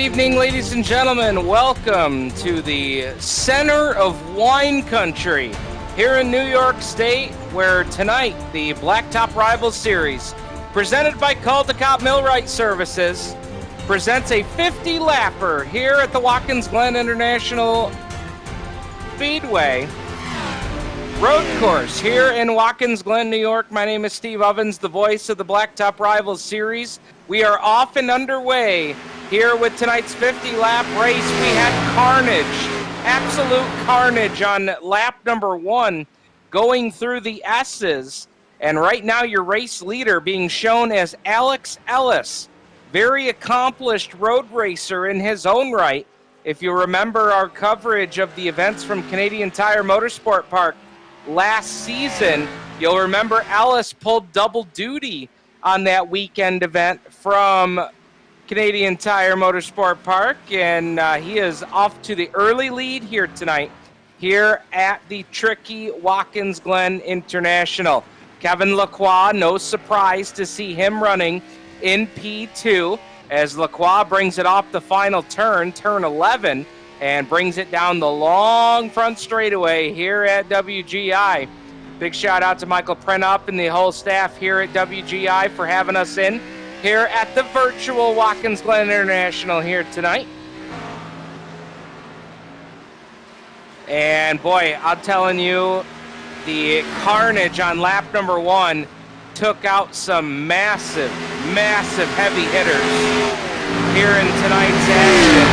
evening, ladies and gentlemen. Welcome to the center of wine country here in New York State, where tonight the Blacktop Rivalz Series, presented by Caldecott Millwright Services, presents a 50-lapper here at the Watkins Glen International Speedway Road Course here in Watkins Glen, New York. My name is Steve Ovens, the voice of the Blacktop Rivalz Series. We are off and underway here with tonight's 50-lap race. We had carnage, absolute carnage on lap number 1 going through the S's. And right now your race leader being shown as Alex Ellis, very accomplished road racer in his own right. If you remember our coverage of the events from Canadian Tire Motorsport Park last season, you'll remember Ellis pulled double duty on that weekend event from Canadian Tire Motorsport Park, and he is off to the early lead here tonight here at the tricky Watkins Glen International. Kevin Lacroix, no surprise to see him running in P2 as Lacroix brings it off the final turn 11, and brings it down the long front straightaway here at WGI. Big shout out to Michael Prentup and the whole staff here at WGI for having us in here at the virtual Watkins Glen International here tonight. And boy, I'm telling you, the carnage on lap number 1 took out some massive, massive heavy hitters here in tonight's action.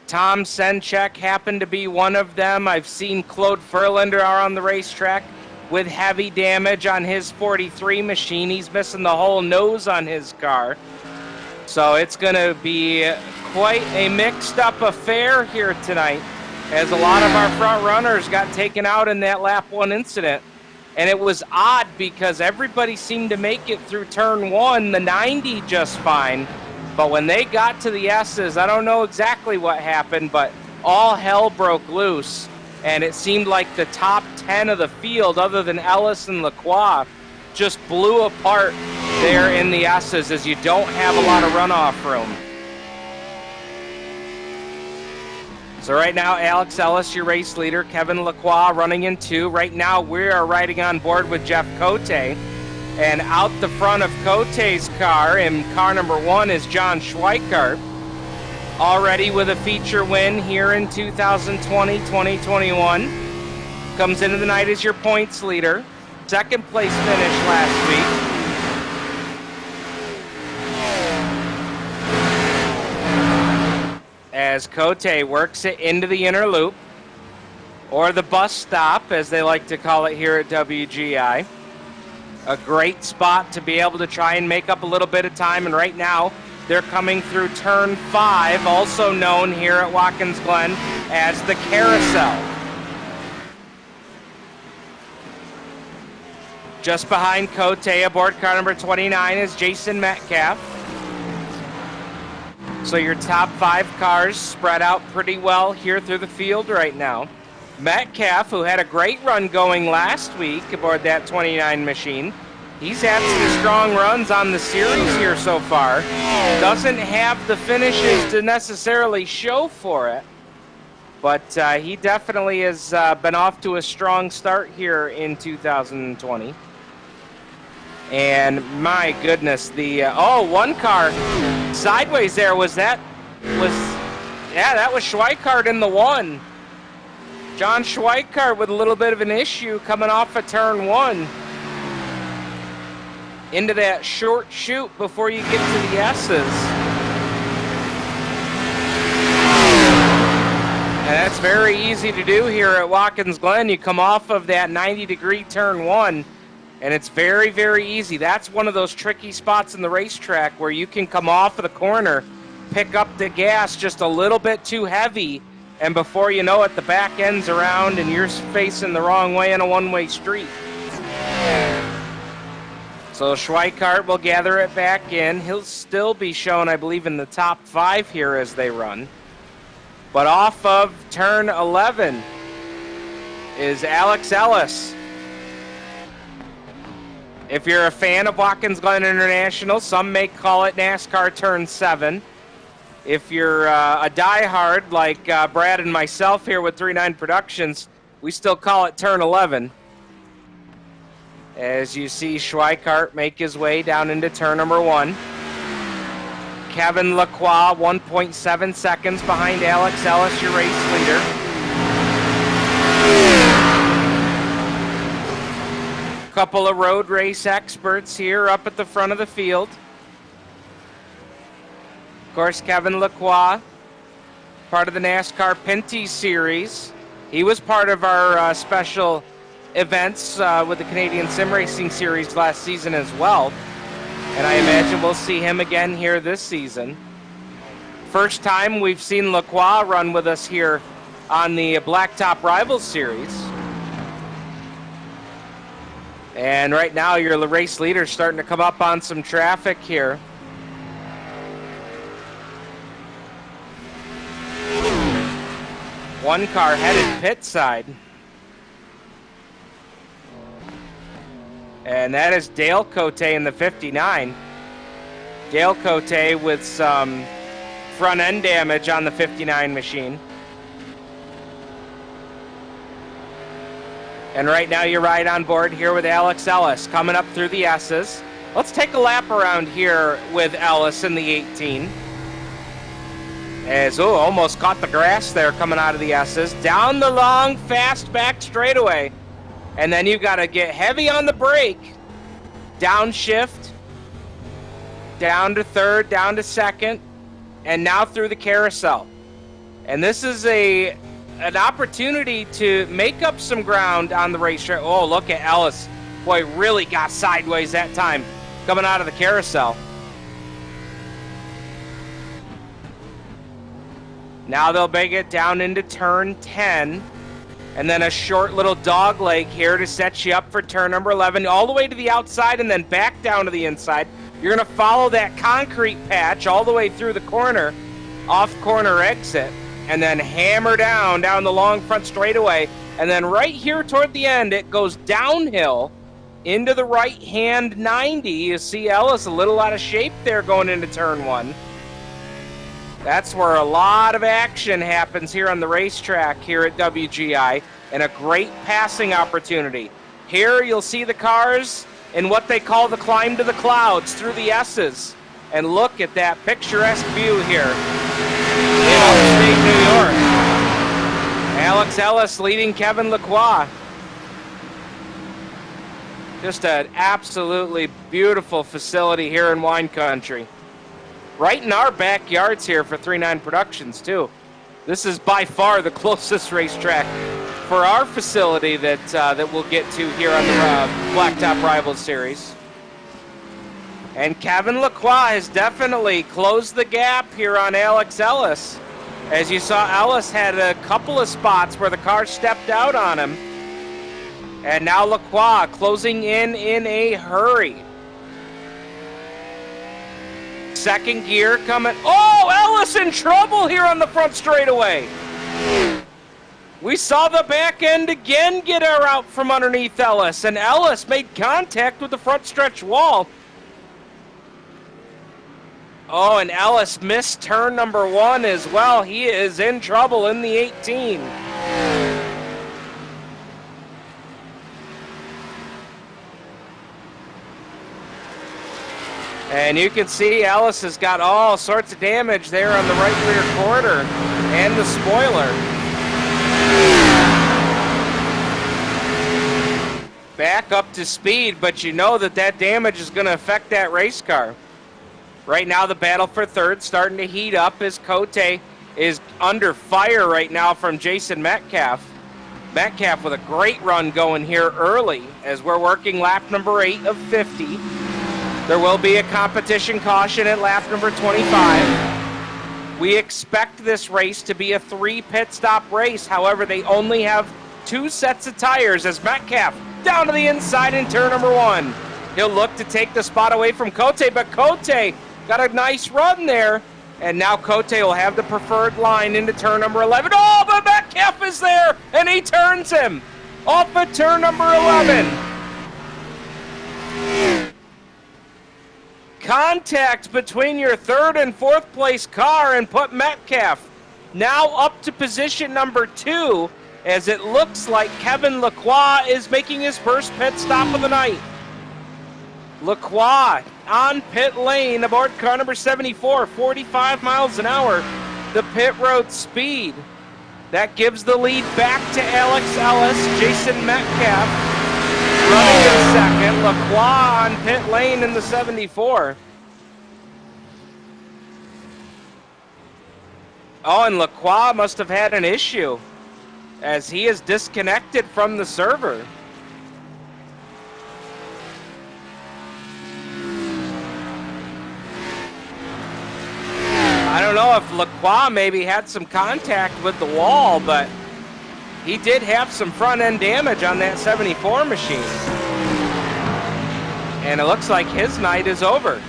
Tom Senchek happened to be one of them. I've seen Claude Ferlander on the racetrack with heavy damage on his 43 machine. He's missing the whole nose on his car. So it's going to be quite a mixed-up affair here tonight, as a lot of our front runners got taken out in that lap 1 incident. And it was odd because everybody seemed to make it through turn 1, the 90 just fine. But when they got to the S's, I don't know exactly what happened, but all hell broke loose. And it seemed like the top 10 of the field, other than Ellis and Lacroix, just blew apart there in the S's, as you don't have a lot of runoff room. So right now, Alex Ellis, your race leader, Kevin Lacroix running in 2. Right now, we are riding on board with Jeff Cote. And out the front of Cote's car, in car number 1, is John Schweikart, already with a feature win here in 2020-2021. Comes into the night as your points leader. Second place finish last week. As Cote works it into the inner loop, or the bus stop, as they like to call it here at WGI. A great spot to be able to try and make up a little bit of time, and right now they're coming through turn 5, also known here at Watkins Glen as the Carousel. Just behind Cote, aboard car number 29, is Jason Metcalf. So your top 5 cars spread out pretty well here through the field right now. Metcalf, who had a great run going last week aboard that 29 machine, he's had some strong runs on the series here so far. Doesn't have the finishes to necessarily show for it, but he definitely has been off to a strong start here in 2020. And my goodness, the one car sideways there that was Schweikart in the 1. John Schweikart with a little bit of an issue coming off of turn 1 into that short chute before you get to the S's. And that's very easy to do here at Watkins Glen. You come off of that 90-degree turn 1, and it's very, very easy. That's one of those tricky spots in the racetrack where you can come off of the corner, pick up the gas just a little bit too heavy, and before you know it, the back end's around and you're facing the wrong way in a one-way street. So Schweikart will gather it back in. He'll still be shown, I believe, in the top 5 here as they run. But off of turn 11 is Alex Ellis. If you're a fan of Watkins Glen International, some may call it NASCAR Turn 7. If you're a diehard like Brad and myself here with 39 Productions, we still call it Turn 11. As you see Schweikart make his way down into turn number 1. Kevin Lacroix, 1.7 seconds behind Alex Ellis, your race leader. Couple of road race experts here up at the front of the field. Of course, Kevin Lacroix, part of the NASCAR Pinty Series. He was part of our special events with the Canadian Sim Racing Series last season as well. And I imagine we'll see him again here this season. First time we've seen Lacroix run with us here on the Blacktop Rivalz Series. And right now your race leader's starting to come up on some traffic here. One car headed pit side. And that is Dale Cote in the 59. Dale Cote with some front end damage on the 59 machine. And right now you're right on board here with Alex Ellis coming up through the S's. Let's take a lap around here with Ellis in the 18. As, almost caught the grass there coming out of the S's. Down the long, fast back straightaway. And then you got to get heavy on the brake. Downshift. Down to third, down to second. And now through the carousel. And this is an opportunity to make up some ground on the racetrack. Oh, look at Ellis. Boy, really got sideways that time coming out of the carousel. Now they'll make it down into turn 10. And then a short little dog leg here to set you up for turn number 11. All the way to the outside and then back down to the inside. You're going to follow that concrete patch all the way through the corner, off corner exit. And then hammer down the long front straightaway. And then right here toward the end, it goes downhill into the right-hand 90. You see Ellis a little out of shape there going into turn 1. That's where a lot of action happens here on the racetrack here at WGI, and a great passing opportunity. Here you'll see the cars in what they call the climb to the clouds through the S's. And look at that picturesque view here in upstate New York. Alex Ellis leading Kevin Lacroix. Just an absolutely beautiful facility here in wine country. Right in our backyards here for 39 Productions, too. This is by far the closest racetrack for our facility that we'll get to here on the Blacktop Rivalz Series. And Kevin Lacroix has definitely closed the gap here on Alex Ellis. As you saw, Ellis had a couple of spots where the car stepped out on him. And now Lacroix closing in a hurry. Second gear coming. Oh, Ellis in trouble here on the front straightaway. We saw the back end again get her out from underneath Ellis, and Ellis made contact with the front stretch wall. Oh, and Ellis missed turn number 1 as well. He is in trouble in the 18. And you can see Ellis has got all sorts of damage there on the right rear quarter and the spoiler. Back up to speed, but you know that damage is going to affect that race car. Right now the battle for third starting to heat up as Cote is under fire right now from Jason Metcalf. Metcalf with a great run going here early as we're working lap number 8 of 50. There will be a competition caution at lap number 25. We expect this race to be a 3 pit stop race. However, they only have 2 sets of tires as Metcalf down to the inside in turn number 1. He'll look to take the spot away from Cote, but Cote got a nice run there. And now Cote will have the preferred line into turn number 11. Oh, but Metcalf is there, and he turns him off at turn number 11. contact between your third and fourth place car and put Metcalf now up to position number 2, as it looks like Kevin Lacroix is making his first pit stop of the night. Lacroix on pit lane aboard car number 74, 45 miles an hour, the pit road speed. That gives the lead back to Alex Ellis. Jason Metcalf running in second. Lacroix on pit lane in the 74. Oh, and Lacroix must have had an issue, as he is disconnected from the server. I don't know if Lacroix maybe had some contact with the wall, but he did have some front end damage on that 74 machine. And it looks like his night is over.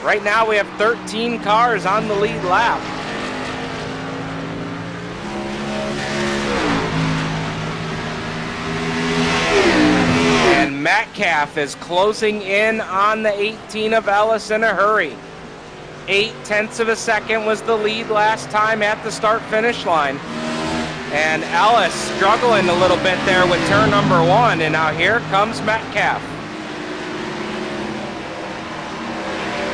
Right now we have 13 cars on the lead lap. And Metcalf is closing in on the 18 of Ellis in a hurry. 0.8 of a second was the lead last time at the start-finish line. And Ellis struggling a little bit there with turn number 1, and now here comes Metcalf.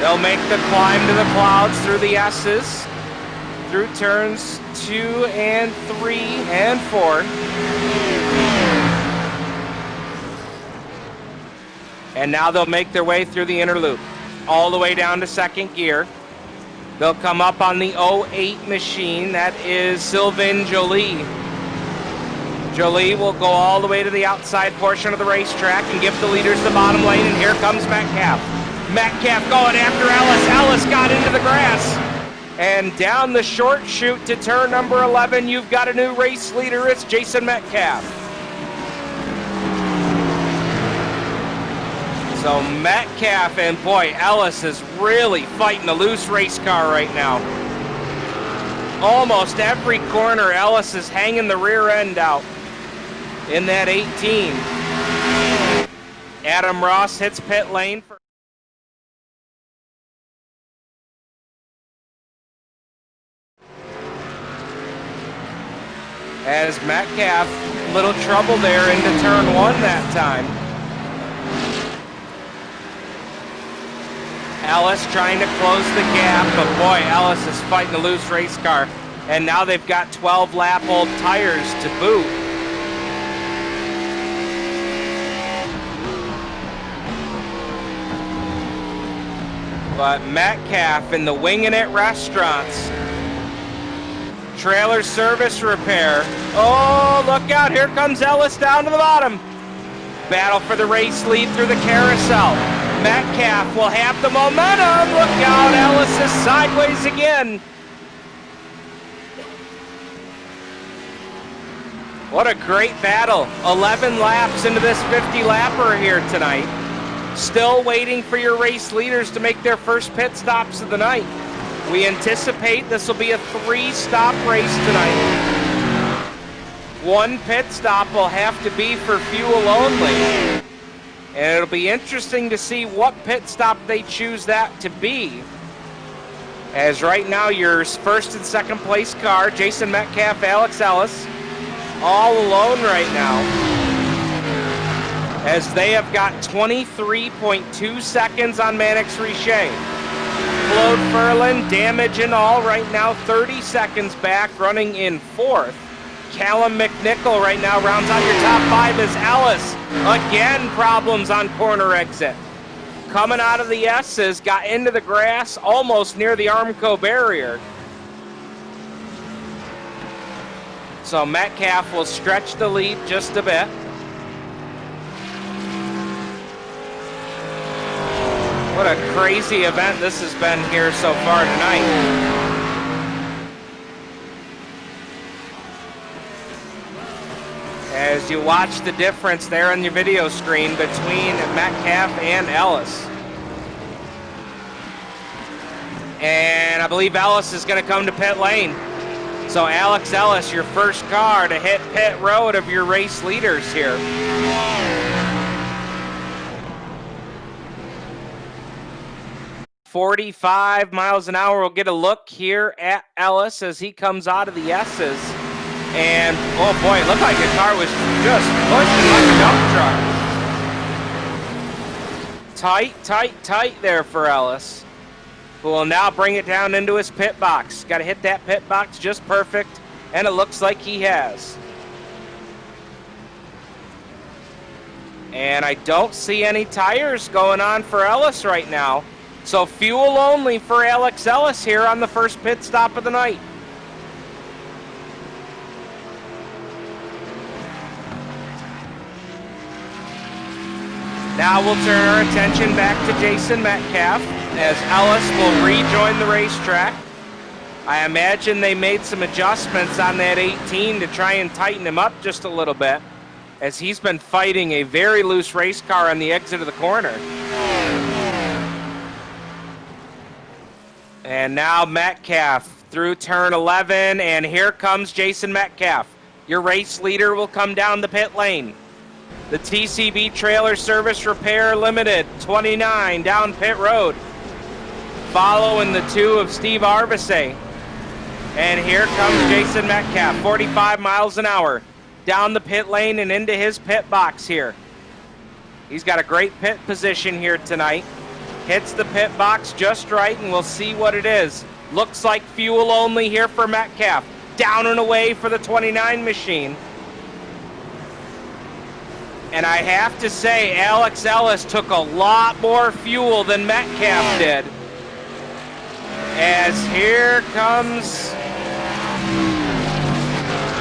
They'll make the climb to the clouds through the S's, through turns 2 and 3 and 4. And now they'll make their way through the inner loop, all the way down to second gear. They'll come up on the 08 machine. That is Sylvain Joly. Joly will go all the way to the outside portion of the racetrack and give the leaders the bottom lane, and here comes Metcalf. Metcalf going after Ellis. Ellis got into the grass. And down the short chute to turn number 11, you've got a new race leader. It's Jason Metcalf. So Metcalf, and boy, Ellis is really fighting a loose race car right now. Almost every corner, Ellis is hanging the rear end out in that 18. Adam Ross hits pit lane for as Metcalf, little trouble there into turn 1 that time. Ellis trying to close the gap, but boy, Ellis is fighting a loose race car. And now they've got 12 lap old tires to boot. But Metcalf in the Wingin' It restaurants. Trailer service repair. Oh, look out, here comes Ellis down to the bottom. Battle for the race lead through the carousel. Metcalf will have the momentum. Look out, Ellis is sideways again. What a great battle. 11 laps into this 50-lapper here tonight. Still waiting for your race leaders to make their first pit stops of the night. We anticipate this will be a 3-stop race tonight. 1 pit stop will have to be for fuel only. And it'll be interesting to see what pit stop they choose that to be. As right now, your first and second place car, Jason Metcalf, Alex Ellis, all alone right now, as they have got 23.2 seconds on Mannix Richey. Claude Ferlin, damage and all, right now 30 seconds back, running in 4th. Callum McNichol right now rounds out your top 5 as Ellis. Again, problems on corner exit. Coming out of the S's, got into the grass almost near the Armco barrier. So Metcalf will stretch the lead just a bit. What a crazy event this has been here so far tonight. As you watch the difference there on your video screen between Metcalf and Ellis. And I believe Ellis is going to come to pit lane. So Alex Ellis, your first car to hit pit road of your race leaders here. 45 miles an hour. We'll get a look here at Ellis as he comes out of the S's. And, oh boy, it looked like the car was just pushing like a dump truck. Tight there for Ellis, who will now bring it down into his pit box. Got to hit that pit box just perfect, and it looks like he has. And I don't see any tires going on for Ellis right now. So fuel only for Alex Ellis here on the first pit stop of the night. Now we'll turn our attention back to Jason Metcalf as Ellis will rejoin the racetrack. I imagine they made some adjustments on that 18 to try and tighten him up just a little bit, as he's been fighting a very loose race car on the exit of the corner. And now Metcalf through turn 11, and here comes Jason Metcalf. Your race leader will come down the pit lane. The TCB Trailer Service Repair Limited, 29 down pit road. Following the 2 of Steve Arvesay. And here comes Jason Metcalf, 45 miles an hour, down the pit lane and into his pit box here. He's got a great pit position here tonight. Hits the pit box just right, and we'll see what it is. Looks like fuel only here for Metcalf. Down and away for the 29 machine. And I have to say, Alex Ellis took a lot more fuel than Metcalf did. As here comes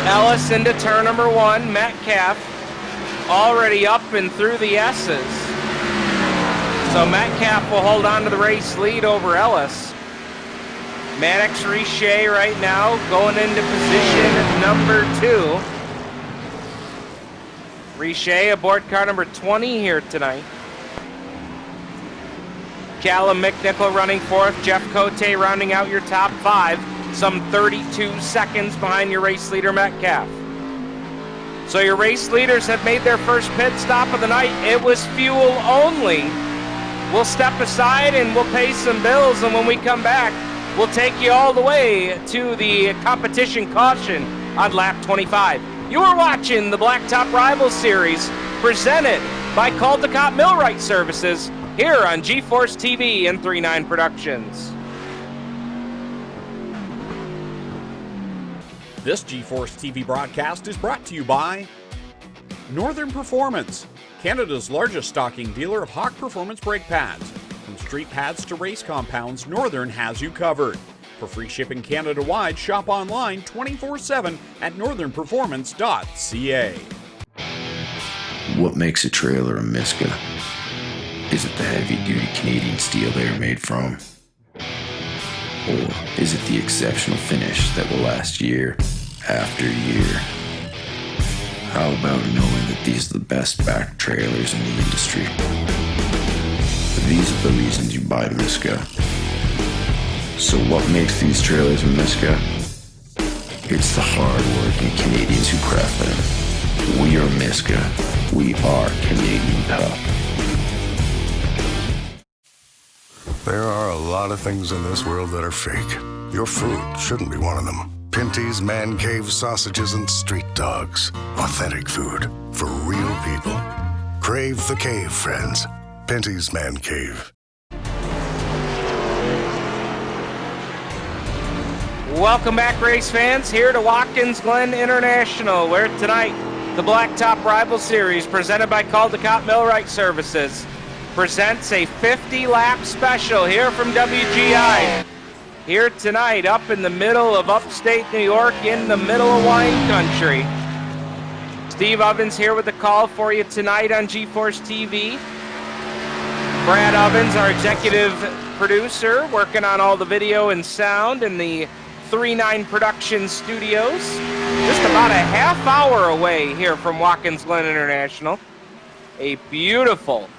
Ellis into turn number 1. Metcalf already up and through the S's. So Metcalf will hold on to the race lead over Ellis. Maddox Richey right now going into position number 2. Richey aboard car number 20 here tonight. Callum McNichol running 4th. Jeff Cote rounding out your top 5. Some 32 seconds behind your race leader, Metcalf. So your race leaders have made their first pit stop of the night. It was fuel only. We'll step aside and we'll pay some bills, and when we come back, we'll take you all the way to the competition caution on lap 25. You are watching the Blacktop Rivalz Series, presented by Caldecott Millwright Services, here on GeForce TV and 39 Productions. This GeForce TV broadcast is brought to you by Northern Performance, Canada's largest stocking dealer of Hawk Performance brake pads. From street pads to race compounds, Northern has you covered. For free shipping Canada-wide, shop online 24/7 at northernperformance.ca. What makes a trailer a Miska? Is it the heavy-duty Canadian steel they are made from? Or is it the exceptional finish that will last year after year? How about knowing that these are the best back trailers in the industry? These are the reasons you buy Miska. So what makes these trailers a Miska? It's the hard-working Canadians who craft them. We are Miska. We are Canadian tough. There are a lot of things in this world that are fake. Your food shouldn't be one of them. Pinty's Man Cave sausages and street dogs. Authentic food for real people. Crave the cave, friends. Pinty's Man Cave. Welcome back, race fans, here to Watkins Glen International, where tonight the Blacktop Rivalz Series, presented by Caldecott Millwright Services, presents a 50-lap special here from WGI. Here tonight, up in the middle of upstate New York, in the middle of wine country. Steve Ovens here with the call for you tonight on GeForce TV. Brad Ovens, our executive producer, working on all the video and sound in the 39 Production Studios. Just about a half hour away here from Watkins Glen International. A beautiful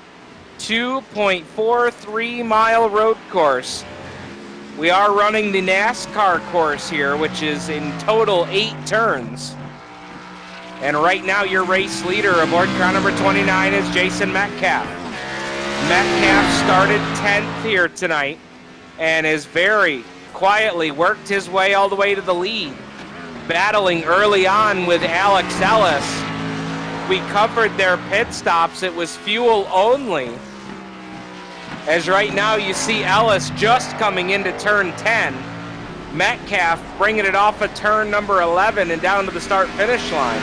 2.43 mile road course. We are running the NASCAR course here, which is in total 8 turns. And right now your race leader aboard car number 29 is Jason Metcalf. Metcalf started 10th here tonight. and has very quietly worked his way all the way to the lead. Battling early on with Alex Ellis. We covered their pit stops. It was fuel only. As right now you see Ellis just coming into turn 10. Metcalf bringing it off of turn number 11 and down to the start-finish line.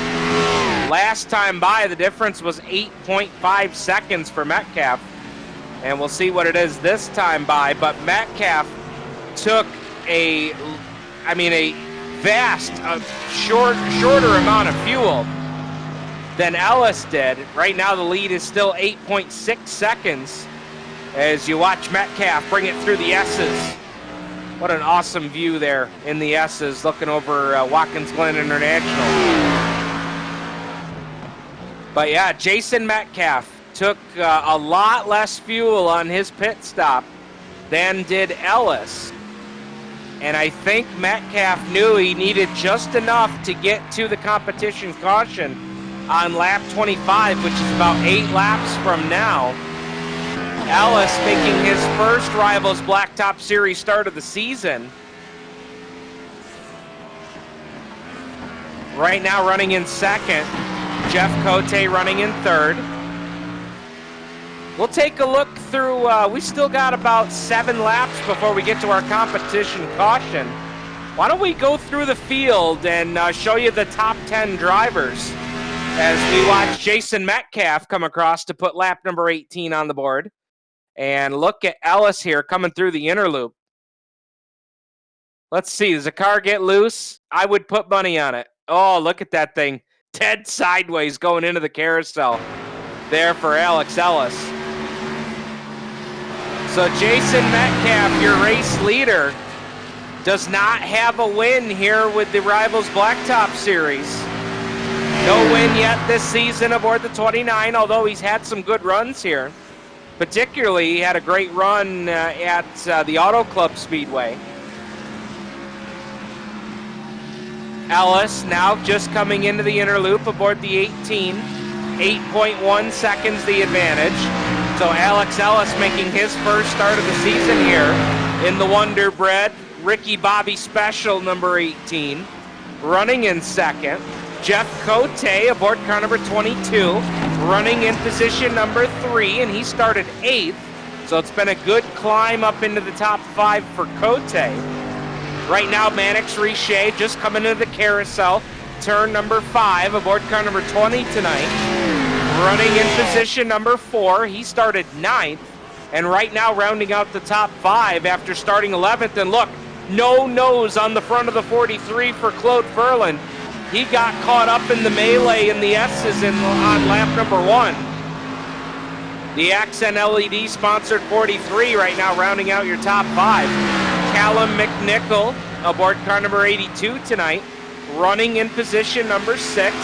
Last time by, the difference was 8.5 seconds for Metcalf. And we'll see what it is this time by. But Metcalf took a shorter amount of fuel than Ellis did. Right now the lead is still 8.6 seconds as you watch Metcalf bring it through the S's. What an awesome view there in the S's looking over Watkins Glen International. But yeah, Jason Metcalf took a lot less fuel on his pit stop than did Ellis. And I think Metcalf knew he needed just enough to get to the competition caution on lap 25, which is about 8 laps from now. Ellis making his first Rivalz Blacktop Series start of the season. Right now running in second. Jeff Cote running in third. We'll take a look through, we still got about 7 laps before we get to our competition caution. Why don't we go through the field and show you the top 10 drivers as we watch Jason Metcalf come across to put lap number 18 on the board. And look at Ellis here coming through the inner loop. Let's see, does the car get loose? I would put money on it. Oh, look at that thing. Dead sideways going into the carousel there for Alex Ellis. So Jason Metcalf, your race leader, does not have a win here with the Rivalz Blacktop Series. No win yet this season aboard the 29, although he's had some good runs here. Particularly, he had a great run at the Auto Club Speedway. Ellis now just coming into the inner loop aboard the 18. 8.1 seconds the advantage. So Alex Ellis making his first start of the season here in the Wonder Bread Ricky Bobby Special number 18. Running in second. Jeff Cote aboard car number 22, running in position number 3, and he started 8th. So it's been a good climb up into the top 5 for Cote. Right now, Mannix Richer just coming into the carousel, turn number 5 aboard car number 20 tonight. Running in position number 4, he started 9th. And right now, rounding out the top 5 after starting 11th. And look, no nose on the front of the 43 for Claude Ferland. He got caught up in the melee in the S's on lap number 1. The Accent LED sponsored 43 right now rounding out your top 5. Callum McNichol aboard car number 82 tonight, running in position number 6.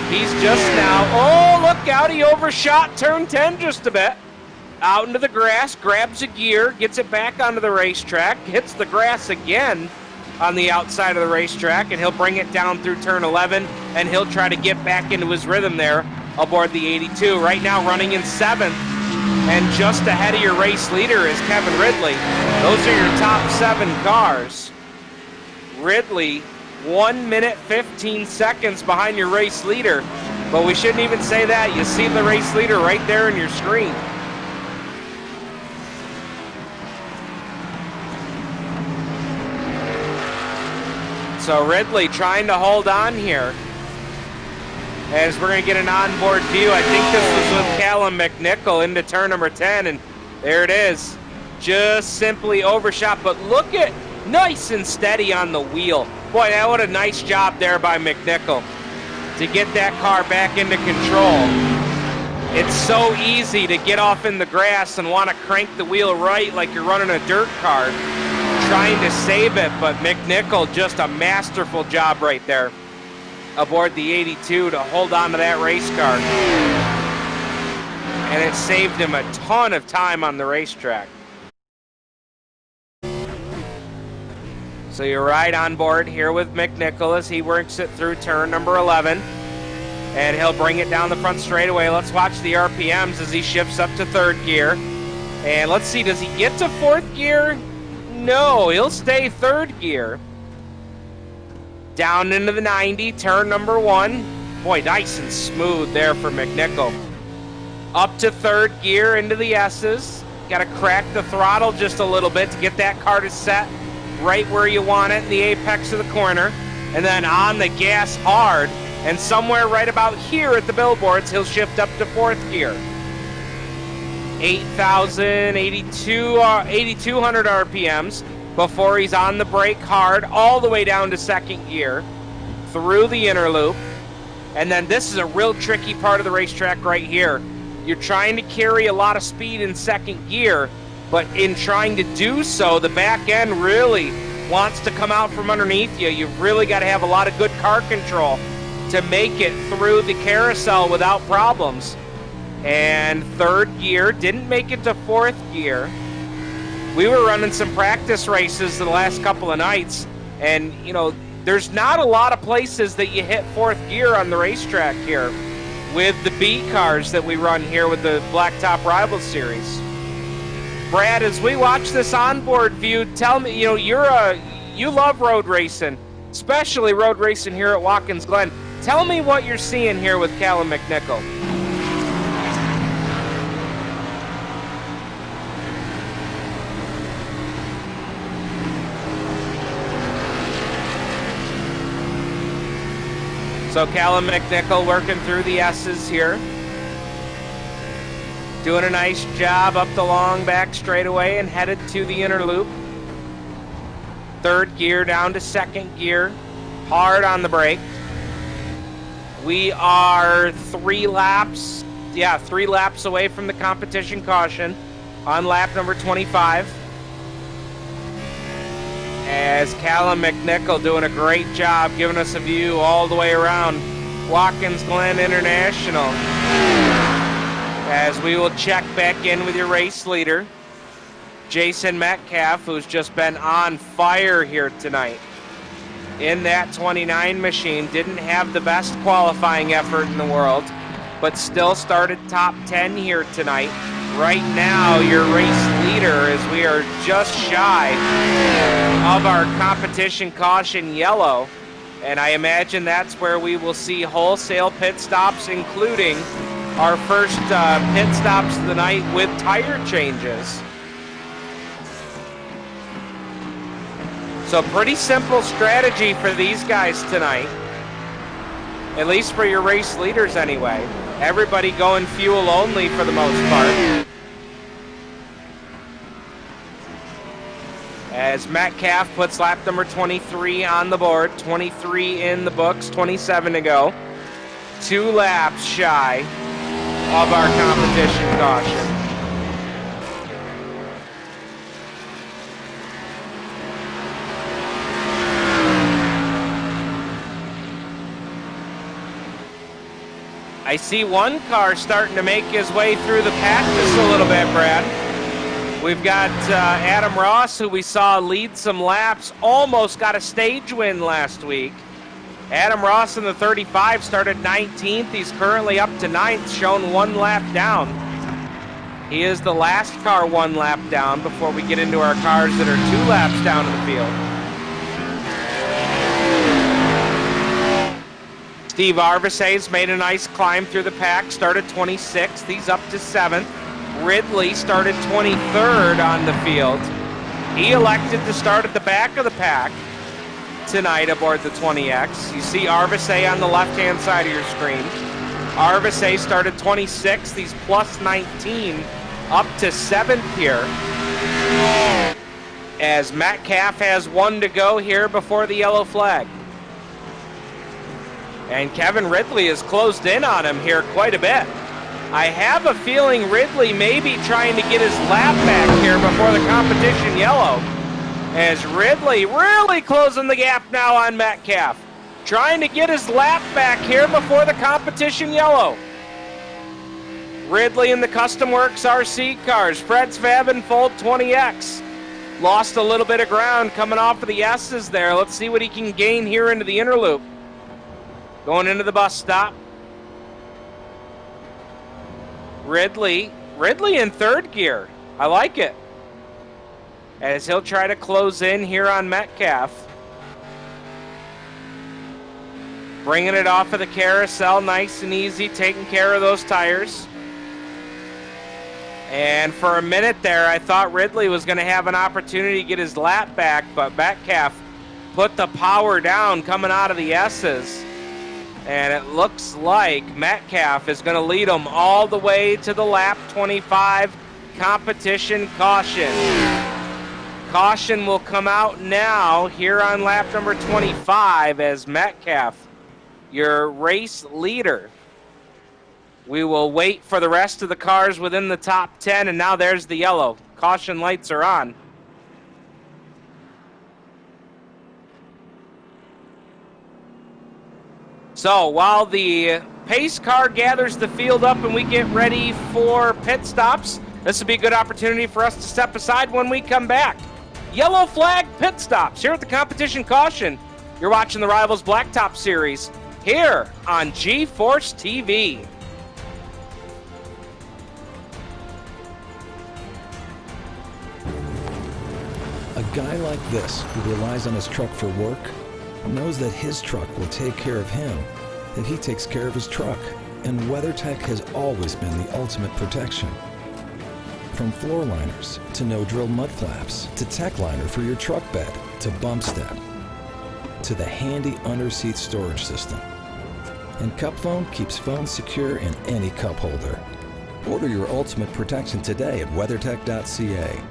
He's just now, oh look out, he overshot turn 10 just a bit. Out into the grass, grabs a gear, gets it back onto the racetrack, hits the grass again on the outside of the racetrack, and he'll bring it down through turn 11, and he'll try to get back into his rhythm there aboard the 82. Right now running in 7th, and just ahead of your race leader is Kevin Ridley. Those are your top 7 cars. Ridley, 1 minute 15 seconds behind your race leader, but we shouldn't even say that. You see the race leader right there in your screen. So Ridley trying to hold on here as we're going to get an onboard view. I think this was with Callum McNichol into turn number 10, and there it is. Just simply overshot, but look at, nice and steady on the wheel. Boy, that what a nice job there by McNichol to get that car back into control. It's so easy to get off in the grass and want to crank the wheel right like you're running a dirt car, trying to save it, but McNichol, just a masterful job right there aboard the 82 to hold on to that race car. And it saved him a ton of time on the racetrack. So you're right on board here with McNichol as he works it through turn number 11. And he'll bring it down the front straightaway. Let's watch the RPMs as he shifts up to 3rd gear. And let's see, does he get to 4th gear? No, he'll stay 3rd gear. Down into the 90, turn number 1. Boy, nice and smooth there for McNichol. Up to 3rd gear into the S's. Got to crack the throttle just a little bit to get that car to set right where you want it in the apex of the corner. And then on the gas hard. And somewhere right about here at the billboards, he'll shift up to 4th gear. 8,200 RPMs before he's on the brake hard all the way down to 2nd gear through the inner loop. And then this is a real tricky part of the racetrack right here. You're trying to carry a lot of speed in 2nd gear, but in trying to do so, the back end really wants to come out from underneath you. You've really got to have a lot of good car control to make it through the carousel without problems. And 3rd gear, didn't make it to 4th gear. We were running some practice races the last couple of nights, and you know, there's not a lot of places that you hit 4th gear on the racetrack here with the B cars that we run here with the Blacktop Rivalz series. Brad, as we watch this onboard view, tell me, you know, you love road racing, especially road racing here at Watkins Glen. Tell me what you're seeing here with Callum McNichol. So Callum McNichol working through the S's here. Doing a nice job up the long back straightaway and headed to the inner loop. 3rd gear down to 2nd gear. Hard on the brake. We are 3 laps away from the competition caution on lap number 25. As Callum McNichol doing a great job giving us a view all the way around Watkins Glen International. As we will check back in with your race leader, Jason Metcalf, who's just been on fire here tonight. In that 29 machine, didn't have the best qualifying effort in the world, but still started top 10 here tonight. Right now, your race leader, as we are just shy of our competition caution yellow, and I imagine that's where we will see wholesale pit stops, including our first pit stops of the night with tire changes. So pretty simple strategy for these guys tonight, at least for your race leaders anyway. Everybody going fuel only for the most part. As Metcalf puts lap number 23 on the board, 23 in the books, 27 to go. 2 laps shy of our competition caution. I see one car starting to make his way through the pack just a little bit, Brad. We've got Adam Ross, who we saw lead some laps, almost got a stage win last week. Adam Ross in the 35 started 19th. He's currently up to 9th, shown 1 lap down. He is the last car 1 lap down before we get into our cars that are 2 laps down in the field. Steve Arvesay's made a nice climb through the pack, started 26th. He's up to 7th. Ridley started 23rd on the field. He elected to start at the back of the pack tonight aboard the 20X. You see Arvesay on the left-hand side of your screen. Arvesay started 26th. He's plus 19, up to 7th here. As Metcalf has 1 to go here before the yellow flag. And Kevin Ridley has closed in on him here quite a bit. I have a feeling Ridley may be trying to get his lap back here before the competition yellow. As Ridley really closing the gap now on Metcalf. Trying to get his lap back here before the competition yellow. Ridley in the Custom Works RC cars. Fred's Fab and Fold 20X. Lost a little bit of ground coming off of the S's there. Let's see what he can gain here into the inner loop. Going into the bus stop. Ridley in 3rd gear. I like it. As he'll try to close in here on Metcalf. Bringing it off of the carousel, nice and easy, taking care of those tires. And for a minute there, I thought Ridley was going to have an opportunity to get his lap back, but Metcalf put the power down coming out of the S's. And it looks like Metcalf is going to lead him all the way to the lap 25 competition caution. Caution will come out now here on lap number 25 as Metcalf, your race leader. We will wait for the rest of the cars within the top 10, and now there's the yellow. Caution lights are on. So while the pace car gathers the field up and we get ready for pit stops, this will be a good opportunity for us to step aside when we come back. Yellow flag pit stops here at the competition caution. You're watching the Rivalz Blacktop series here on G-Force TV. A guy like this, who relies on his truck for work, knows that his truck will take care of him, that he takes care of his truck. And WeatherTech has always been the ultimate protection. From floor liners, to no-drill mud flaps, to TechLiner for your truck bed, to bump step, to the handy under-seat storage system. And Cup Foam keeps phones secure in any cup holder. Order your ultimate protection today at WeatherTech.ca.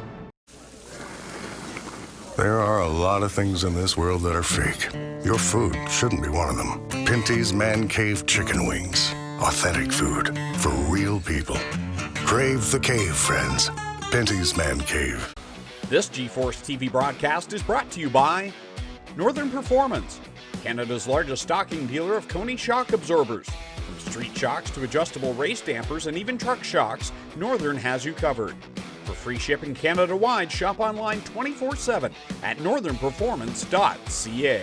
There are a lot of things in this world that are fake. Your food shouldn't be one of them. Pinty's Man Cave Chicken Wings. Authentic food for real people. Crave the cave, friends. Pinty's Man Cave. This G-Force TV broadcast is brought to you by Northern Performance, Canada's largest stocking dealer of KONI shock absorbers. From street shocks to adjustable race dampers and even truck shocks, Northern has you covered. For free shipping Canada-wide, shop online 24/7 at northernperformance.ca.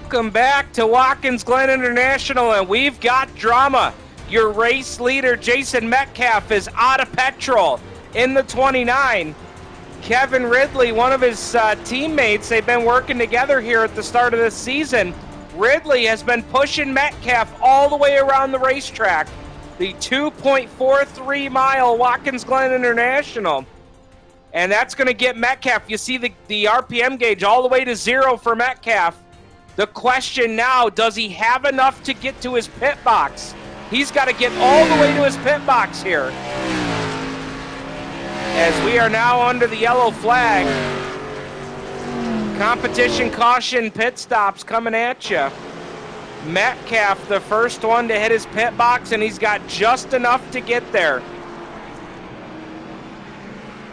Welcome back to Watkins Glen International, and we've got drama. Your race leader, Jason Metcalf, is out of petrol in the 29. Kevin Ridley, one of his teammates, they've been working together here at the start of this season. Ridley has been pushing Metcalf all the way around the racetrack. The 2.43-mile Watkins Glen International. And that's going to get Metcalf. You see the RPM gauge all the way to 0 for Metcalf. The question now, does he have enough to get to his pit box? He's got to get all the way to his pit box here. As we are now under the yellow flag. Competition caution pit stops coming at you. Metcalf, the first one to hit his pit box, and he's got just enough to get there.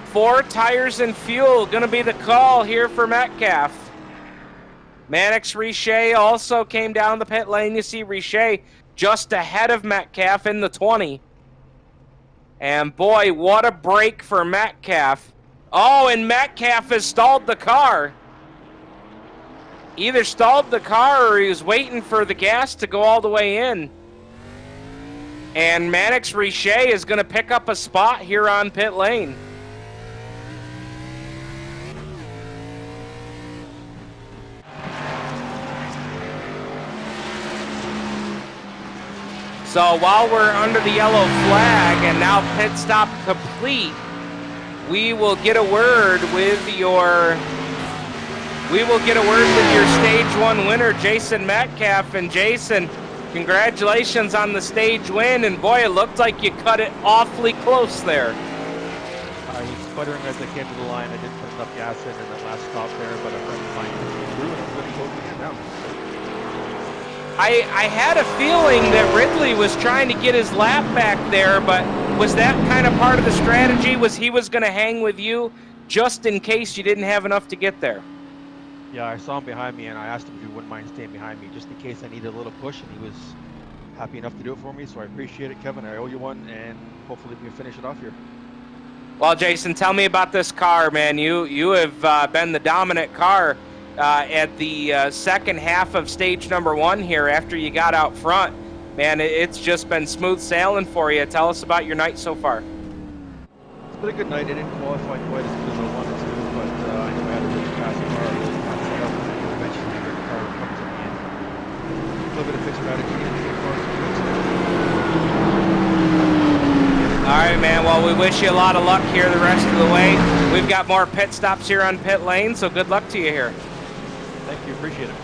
4 tires and fuel going to be the call here for Metcalf. Mannix Richey also came down the pit lane. You see Richey just ahead of Metcalf in the 20. And boy, what a break for Metcalf. Oh, and Metcalf has stalled the car. Either stalled the car or he was waiting for the gas to go all the way in. And Mannix Richey is going to pick up a spot here on pit lane. So while we're under the yellow flag and now pit stop complete, we will get a word with your stage 1 winner, Jason Metcalf. And Jason, congratulations on the stage win. And boy, it looked like you cut it awfully close there. I was sputtering as I came to the line. I didn't put enough gas in that last stop there, but a friend of mine threw and I'm going to close it down. I had a feeling that Ridley was trying to get his lap back there, but was that kind of part of the strategy? He was going to hang with you just in case you didn't have enough to get there? Yeah, I saw him behind me, and I asked him if he wouldn't mind staying behind me just in case I needed a little push, and he was happy enough to do it for me, so I appreciate it, Kevin. I owe you one, and hopefully we can finish it off here. Well, Jason, tell me about this car, man. You have been the dominant car at the second half of stage number 1 here after you got out front. Man, it's just been smooth sailing for you. Tell us about your night so far. It's been a good night. I didn't qualify quite as good as I wanted to, but I knew I had a really fast car, a really fast setup, and eventually the car would come to me. And a little bit of fixed strategy and the car was good. All right, man. Well, we wish you a lot of luck here the rest of the way. We've got more pit stops here on pit lane, so good luck to you here. Thank you. Appreciate it.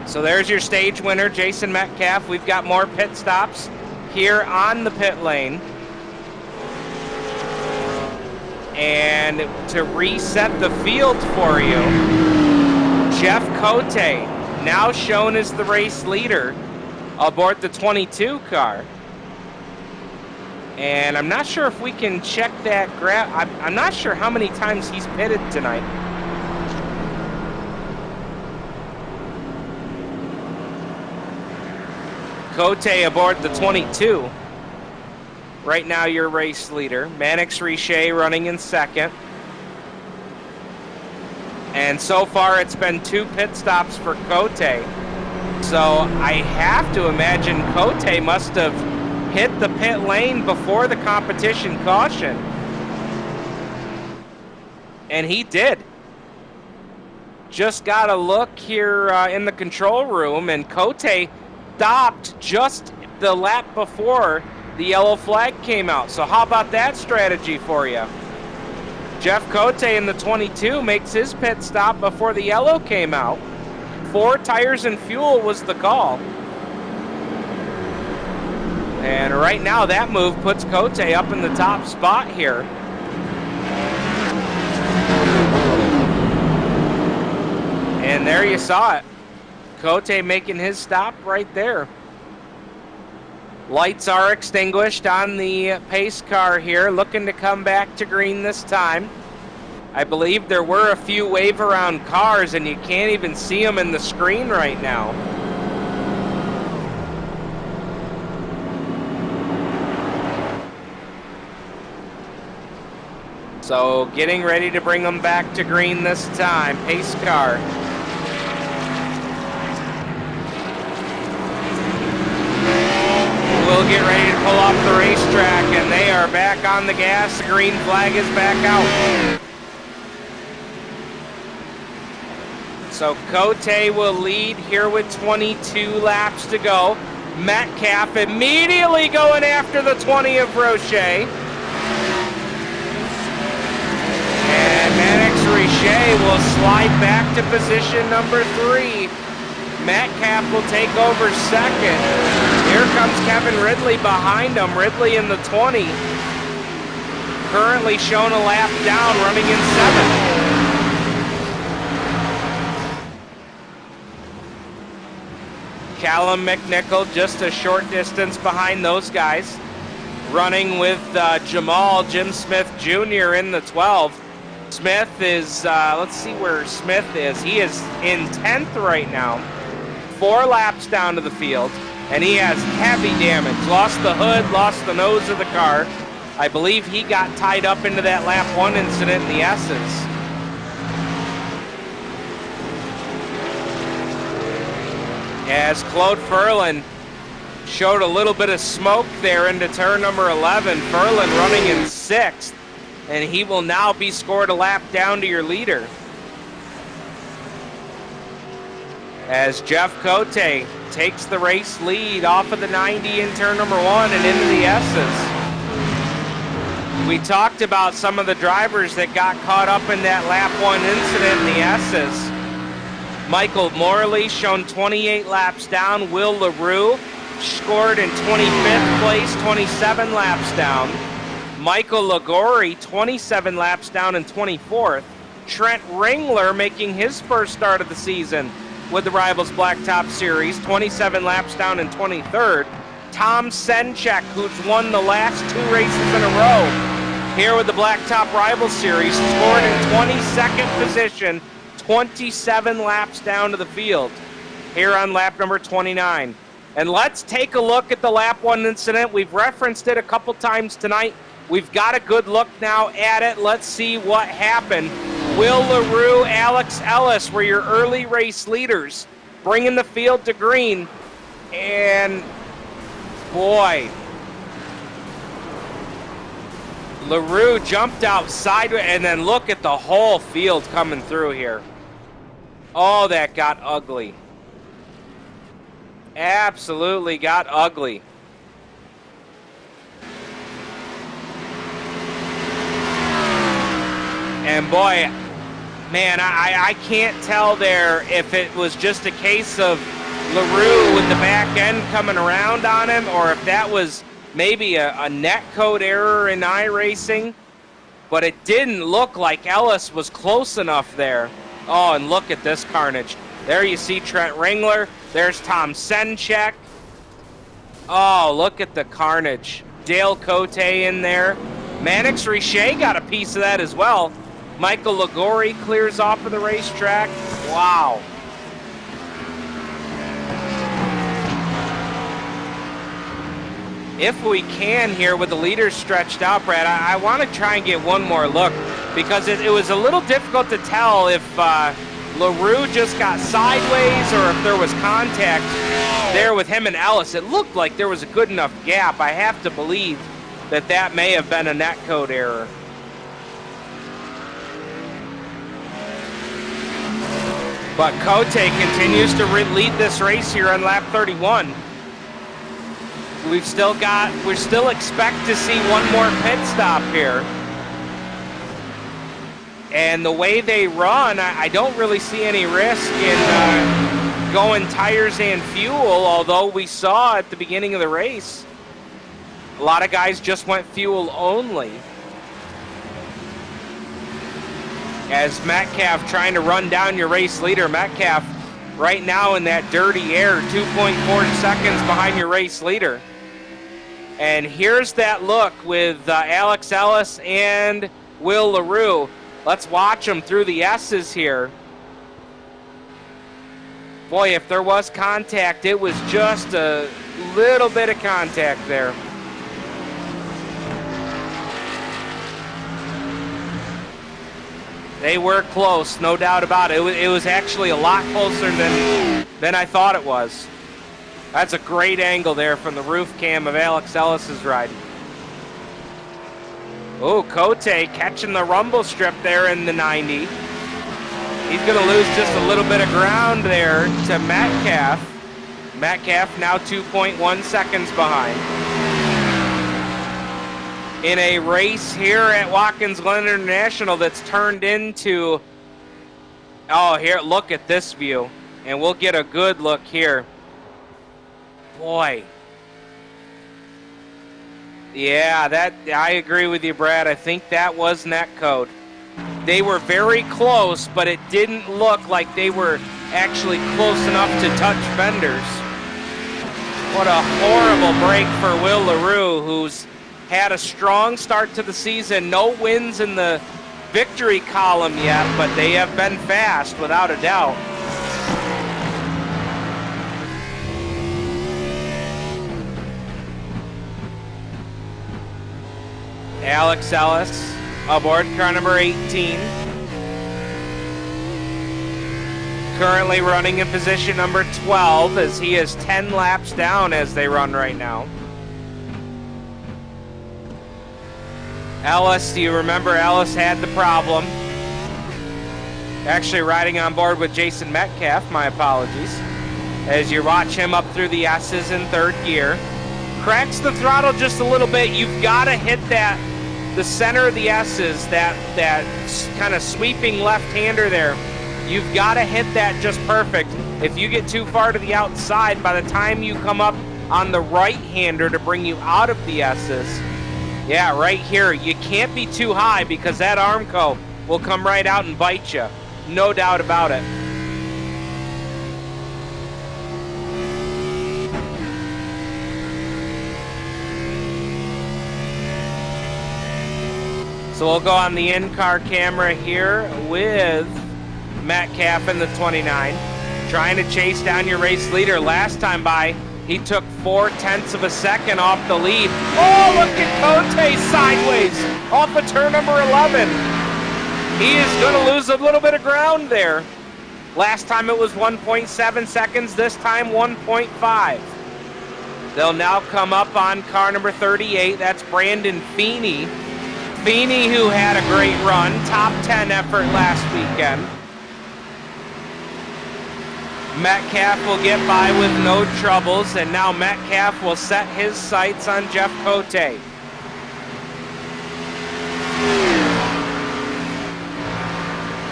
So there's your stage winner, Jason Metcalf. We've got more pit stops here on the pit lane. And to reset the field for you, Jeff Cote, now shown as the race leader aboard the 22 car. And I'm not sure if we can check that graph. I'm not sure how many times he's pitted tonight. Cote aboard the 22. Right now, your race leader. Mannix Richey running in second. And so far, it's been 2 pit stops for Cote. So I have to imagine Cote must have hit the pit lane before the competition caution. And he did. Just got a look here in the control room, and Cote stopped just the lap before the yellow flag came out. So how about that strategy for you? Jeff Cote in the 22 makes his pit stop before the yellow came out. 4 tires and fuel was the call. And right now that move puts Cote up in the top spot here. And there you saw it. Cote making his stop right there. Lights are extinguished on the pace car here, looking to come back to green this time. I believe there were a few wave around cars, and you can't even see them in the screen right now. So getting ready to bring them back to green this time. Pace car. We'll get ready to pull off the racetrack, and they are back on the gas. The green flag is back out. So Cote will lead here with 22 laps to go. Metcalf immediately going after the 20 of Roche. And Mannix Richey will slide back to position number 3. Metcalf will take over second. Here comes Kevin Ridley behind him. Ridley in the 20. Currently shown a lap down, running in 7th. Callum McNichol just a short distance behind those guys. Running with Jim Smith Jr. in the 12. Smith is, let's see where Smith is. He is in 10th right now. 4 laps down to the field, and he has heavy damage. Lost the hood, lost the nose of the car. I believe he got tied up into that lap 1 incident in the S's. As Claude Furlan showed a little bit of smoke there into turn number 11. Furlan running in 6th, and he will now be scored a lap down to your leader. As Jeff Cote takes the race lead off of the 90 in turn number 1 and into the S's. We talked about some of the drivers that got caught up in that lap 1 incident in the S's. Michael Morley shown 28 laps down. Will LaRue scored in 25th place, 27 laps down. Michael Lagori 27 laps down in 24th. Trent Ringler making his first start of the season with the Rivalz Blacktop Series, 27 laps down in 23rd. Tom Senchek, who's won the last 2 races in a row here with the Blacktop Rivalz Series, scored in 22nd position, 27 laps down to the field here on lap number 29. And let's take a look at the lap 1 incident. We've referenced it a couple times tonight. We've got a good look now at it. Let's see what happened Will LaRue, Alex Ellis were your early race leaders, bringing the field to green. And boy, LaRue jumped out sideways, and then look at the whole field coming through here. Oh, that got ugly. Absolutely got ugly. And boy, man, I can't tell there if it was just a case of LaRue with the back end coming around on him, or if that was maybe a net code error in iRacing, but it didn't look like Ellis was close enough there. Oh, and look at this carnage. There you see Trent Ringler. There's Tom Senchek. Oh, look at the carnage. Dale Cote in there. Mannix Richey got a piece of that as well. Michael Ligori clears off of the racetrack. Wow. If we can here with the leaders stretched out, Brad, I want to try and get one more look, because it was a little difficult to tell if LaRue just got sideways or if there was contact there with him and Ellis. It looked like there was a good enough gap. I have to believe that that may have been a net code error. But Cote continues to lead this race here on lap 31. We still expect to see one more pit stop here. And the way they run, I don't really see any risk in going tires and fuel, although we saw at the beginning of the race, a lot of guys just went fuel only. As Metcalf trying to run down your race leader. Metcalf right now in that dirty air, 2.4 seconds behind your race leader. And here's that look with Alex Ellis and Will LaRue. Let's watch them through the S's here. Boy, if there was contact, it was just a little bit of contact there. They were close, no doubt about it. It was actually a lot closer than I thought it was. That's a great angle there from the roof cam of Alex Ellis's ride. Oh, Cote catching the rumble strip there in the 90. He's going to lose just a little bit of ground there to Metcalf. Metcalf now 2.1 seconds behind. In a race here at Watkins Glen International that's turned into, oh, here, look at this view. And we'll get a good look here. Boy. Yeah, I agree with you, Brad. I think that was net code. They were very close, but it didn't look like they were actually close enough to touch fenders. What a horrible break for Will LaRue, who's had a strong start to the season. No wins in the victory column yet, but they have been fast, without a doubt. Alex Ellis aboard car number 18. Currently running in position number 12 as he is 10 laps down as they run right now. Ellis, do you remember Ellis had the problem? Actually riding on board with Jason Metcalf, my apologies. As you watch him up through the S's in third gear. Cracks the throttle just a little bit. You've got to hit the center of the S's, that kind of sweeping left-hander there. You've got to hit that just perfect. If you get too far to the outside, by the time you come up on the right-hander to bring you out of the S's, yeah, right here, you can't be too high because that Armco will come right out and bite you. No doubt about it. So we'll go on the in-car camera here with Metcalf in the 29, trying to chase down your race leader. Last time by, he took 0.4 of a second off the lead. Oh, look at Cote sideways off of turn number 11. He is going to lose a little bit of ground there. Last time it was 1.7 seconds, this time 1.5. They'll now come up on car number 38. That's Brandon Feeney. Feeney, who had a great run, top 10 effort last weekend. Metcalf will get by with no troubles, and now Metcalf will set his sights on Jeff Cote.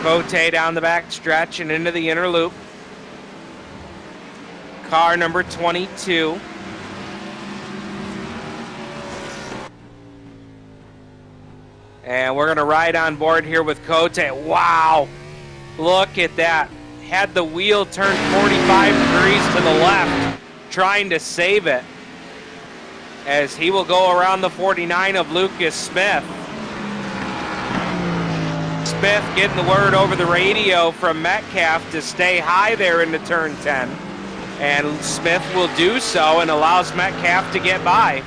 Cote down the back stretch and into the inner loop. Car number 22. And we're going to ride on board here with Cote. Wow, look at that. Had the wheel turned 45 degrees to the left, trying to save it, as he will go around the 49 of Lucas Smith. Smith getting the word over the radio from Metcalf to stay high there into turn 10. And Smith will do so and allows Metcalf to get by.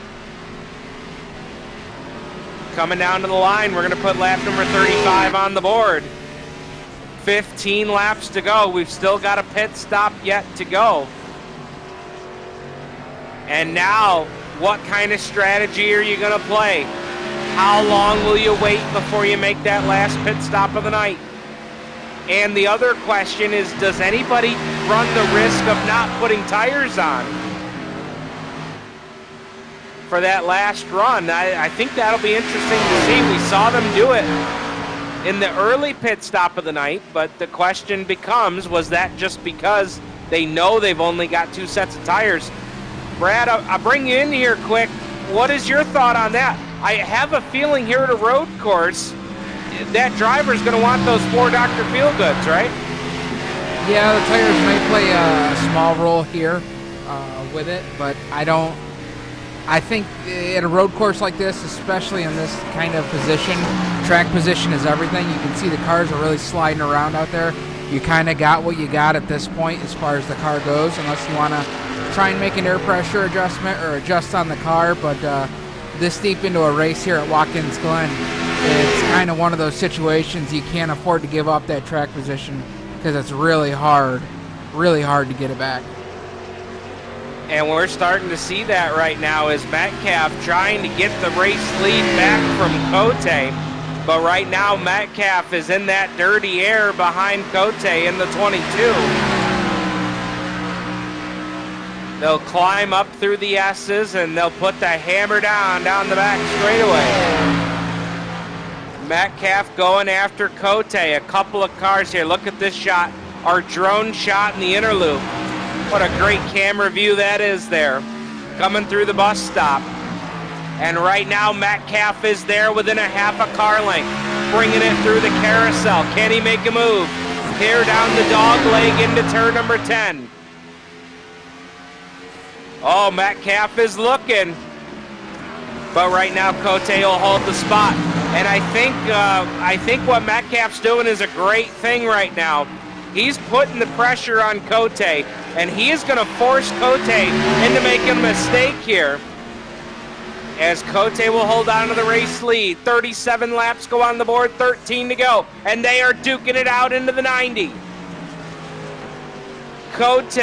Coming down to the line, we're going to put lap number 35 on the board. 15 laps to go. We've still got a pit stop yet to go. And now, what kind of strategy are you going to play? How long will you wait before you make that last pit stop of the night? And the other question is, does anybody run the risk of not putting tires on for that last run? I think that'll be interesting to see. We saw them do it in the early pit stop of the night, but the question becomes, was that just because they know they've only got 2 sets of tires? Brad, I'll bring you in here quick. What is your thought on that? I have a feeling here at a road course, that driver's going to want those 4 Dr. Feelgoods, right? Yeah, the tires may play a small role here with it, but I think at a road course like this, especially in this kind of position, track position is everything. You can see the cars are really sliding around out there. You kind of got what you got at this point as far as the car goes, unless you want to try and make an air pressure adjustment or adjust on the car. But this deep into a race here at Watkins Glen, it's kind of one of those situations you can't afford to give up that track position because it's really hard to get it back. And we're starting to see that right now as Metcalf trying to get the race lead back from Cote. But right now, Metcalf is in that dirty air behind Cote in the 22. They'll climb up through the S's and they'll put the hammer down the back straightaway. Metcalf going after Cote. A couple of cars here. Look at this shot. Our drone shot in the inner loop. What a great camera view that is there. Coming through the bus stop. And right now, Metcalf is there within a half a car length. Bringing it through the carousel. Can he make a move? Here down the dog leg into turn number 10. Oh, Metcalf is looking. But right now, Cote will hold the spot. And I think what Metcalf's doing is a great thing right now. He's putting the pressure on Cote, and he is going to force Cote into making a mistake here. As Cote will hold on to the race lead. 37 laps go on the board, 13 to go. And they are duking it out into the 90. Cote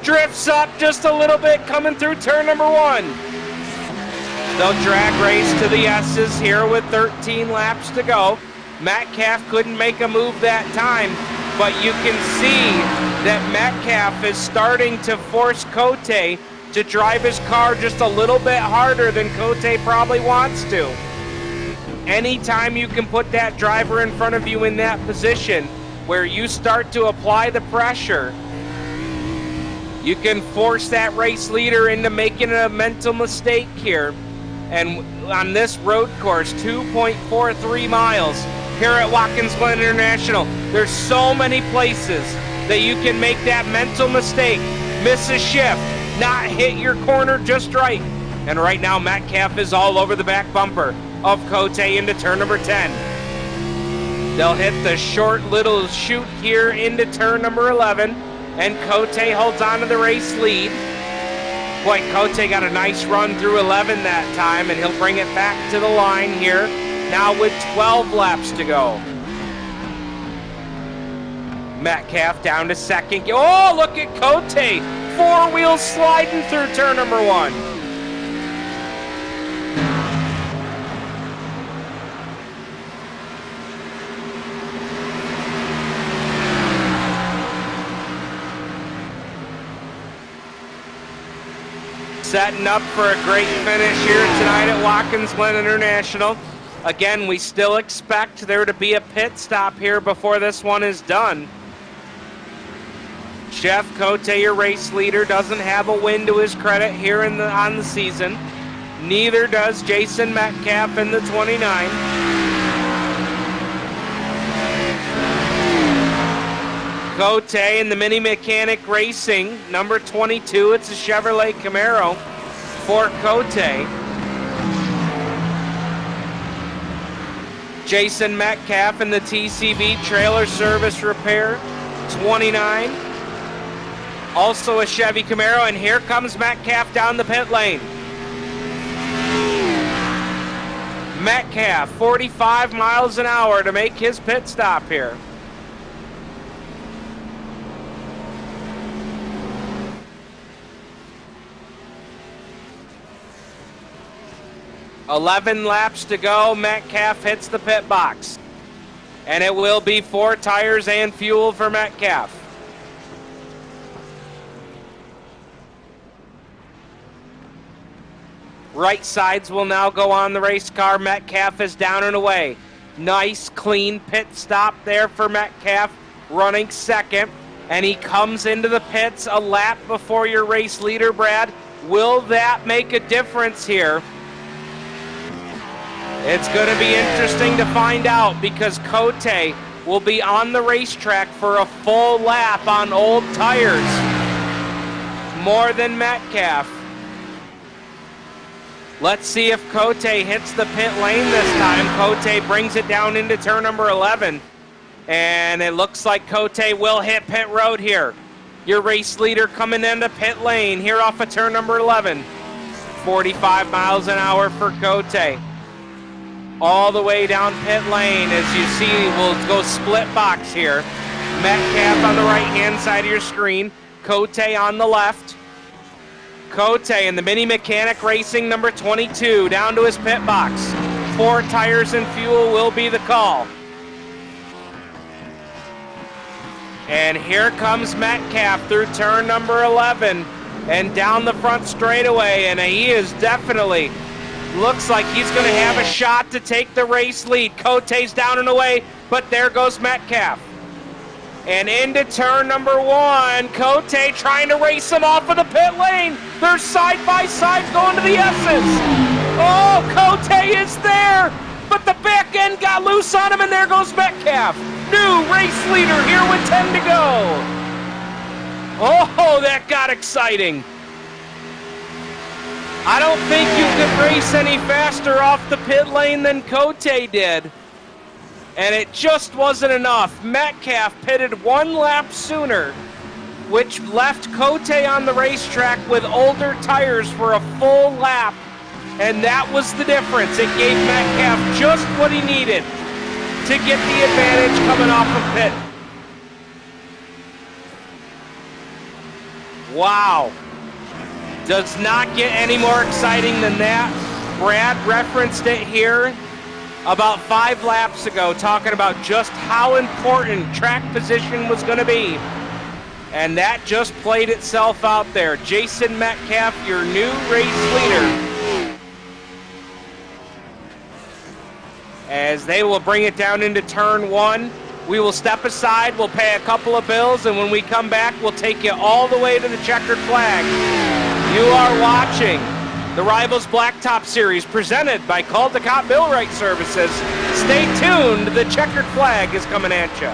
drifts up just a little bit coming through turn number 1. They'll drag race to the S's here with 13 laps to go. Metcalf couldn't make a move that time, but you can see that Metcalf is starting to force Cote to drive his car just a little bit harder than Cote probably wants to. Anytime you can put that driver in front of you in that position where you start to apply the pressure, you can force that race leader into making a mental mistake here. And on this road course, 2.43 miles here at Watkins Glen International, there's so many places that you can make that mental mistake, miss a shift, not hit your corner just right. And right now, Metcalf is all over the back bumper of Cote into turn number 10. They'll hit the short little chute here into turn number 11, and Cote holds on to the race lead. Boy, Cote got a nice run through 11 that time, and he'll bring it back to the line here, now with 12 laps to go. Metcalf down to second. Oh, look at Cote. Four wheels sliding through turn number 1. Setting up for a great finish here tonight at Watkins Glen International. Again, we still expect there to be a pit stop here before this one is done. Jeff Cote, your race leader, doesn't have a win to his credit here on the season. Neither does Jason Metcalf in the 29. Cote in the Mini Mechanic Racing, number 22. It's a Chevrolet Camaro for Cote. Jason Metcalf in the TCV Trailer Service Repair, 29. Also a Chevy Camaro, and here comes Metcalf down the pit lane. Metcalf, 45 miles an hour to make his pit stop here. "11 laps to go." Metcalf hits the pit box. And it will be 4 tires and fuel for Metcalf. Right sides will now go on the race car. Metcalf is down and away. Nice, clean pit stop there for Metcalf, running second. And he comes into the pits a lap before your race leader, Brad. Will that make a difference here? It's going to be interesting to find out because Cote will be on the racetrack for a full lap on old tires. More than Metcalf. Let's see if Cote hits the pit lane this time. Cote brings it down into turn number 11. And it looks like Cote will hit pit road here. Your race leader coming into pit lane here off of turn number 11. 45 miles an hour for Cote. All the way down pit lane, as you see, we'll go split box here. Metcalf on the right-hand side of your screen. Cote on the left. Cote in the Mini Mechanic Racing number 22 down to his pit box. 4 tires and fuel will be the call. And here comes Metcalf through turn number 11 and down the front straightaway, and he is definitely looks like he's going to have a shot to take the race lead. Cote's down and away, but there goes Metcalf. And into turn number 1, Cote trying to race him off of the pit lane. They're side by side going to the S's. Oh, Cote is there, but the back end got loose on him, and there goes Metcalf. New race leader here with 10 to go. Oh, that got exciting. I don't think you could race any faster off the pit lane than Cote did. And it just wasn't enough. Metcalf pitted 1 lap sooner, which left Cote on the racetrack with older tires for a full lap. And that was the difference. It gave Metcalf just what he needed to get the advantage coming off of pit. Wow. Does not get any more exciting than that. Brad referenced it here about 5 laps ago, talking about just how important track position was going to be. And that just played itself out there. Jason Metcalf, your new race leader. As they will bring it down into turn 1. We will step aside, we'll pay a couple of bills, and when we come back, we'll take you all the way to the checkered flag. You are watching the Rivalz Blacktop Series presented by Caldecott Millwright Services. Stay tuned, the checkered flag is coming at you.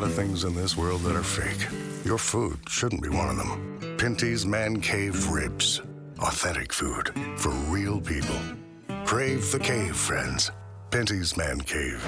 lot of things in this world that are fake. Your food shouldn't be one of them. Pinty's Man Cave Ribs. Authentic food for real people. Crave the cave, friends. Pinty's Man Cave.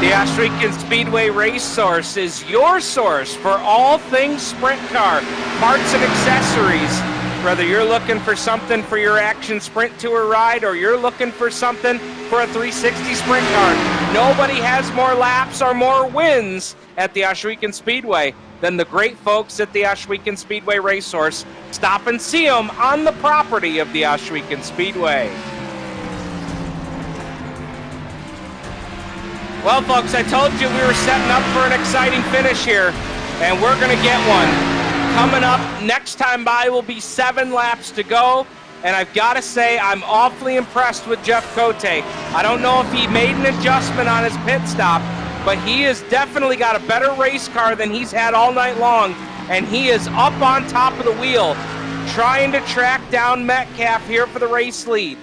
The Ashwegan Speedway Race Source is your source for all things sprint car, parts and accessories. Whether you're looking for something for your Action Sprint Tour ride or you're looking for something for a 360 sprint car, nobody has more laps or more wins at the Ashwegan Speedway than the great folks at the Ashwegan Speedway Race Source. Stop and see them on the property of the Ashwegan Speedway. Well, folks, I told you we were setting up for an exciting finish here, and we're going to get one. Coming up, next time by will be 7 laps to go, and I've got to say I'm awfully impressed with Jeff Cote. I don't know if he made an adjustment on his pit stop, but he has definitely got a better race car than he's had all night long, and he is up on top of the wheel, trying to track down Metcalf here for the race lead.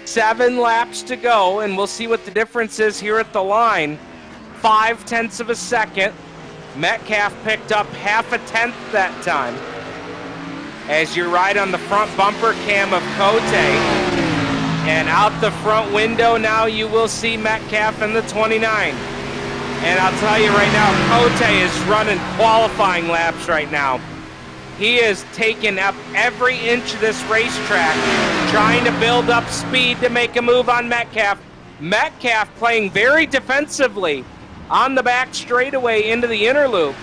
7 laps to go, and we'll see what the difference is here at the line. 0.5 of a second. Metcalf picked up 0.5 tenth that time. As you ride on the front bumper cam of Cote, and out the front window now you will see Metcalf in the 29. And I'll tell you right now, Cote is running qualifying laps right now. He is taking up every inch of this racetrack, trying to build up speed to make a move on Metcalf. Metcalf playing very defensively on the back straightaway into the inner loop,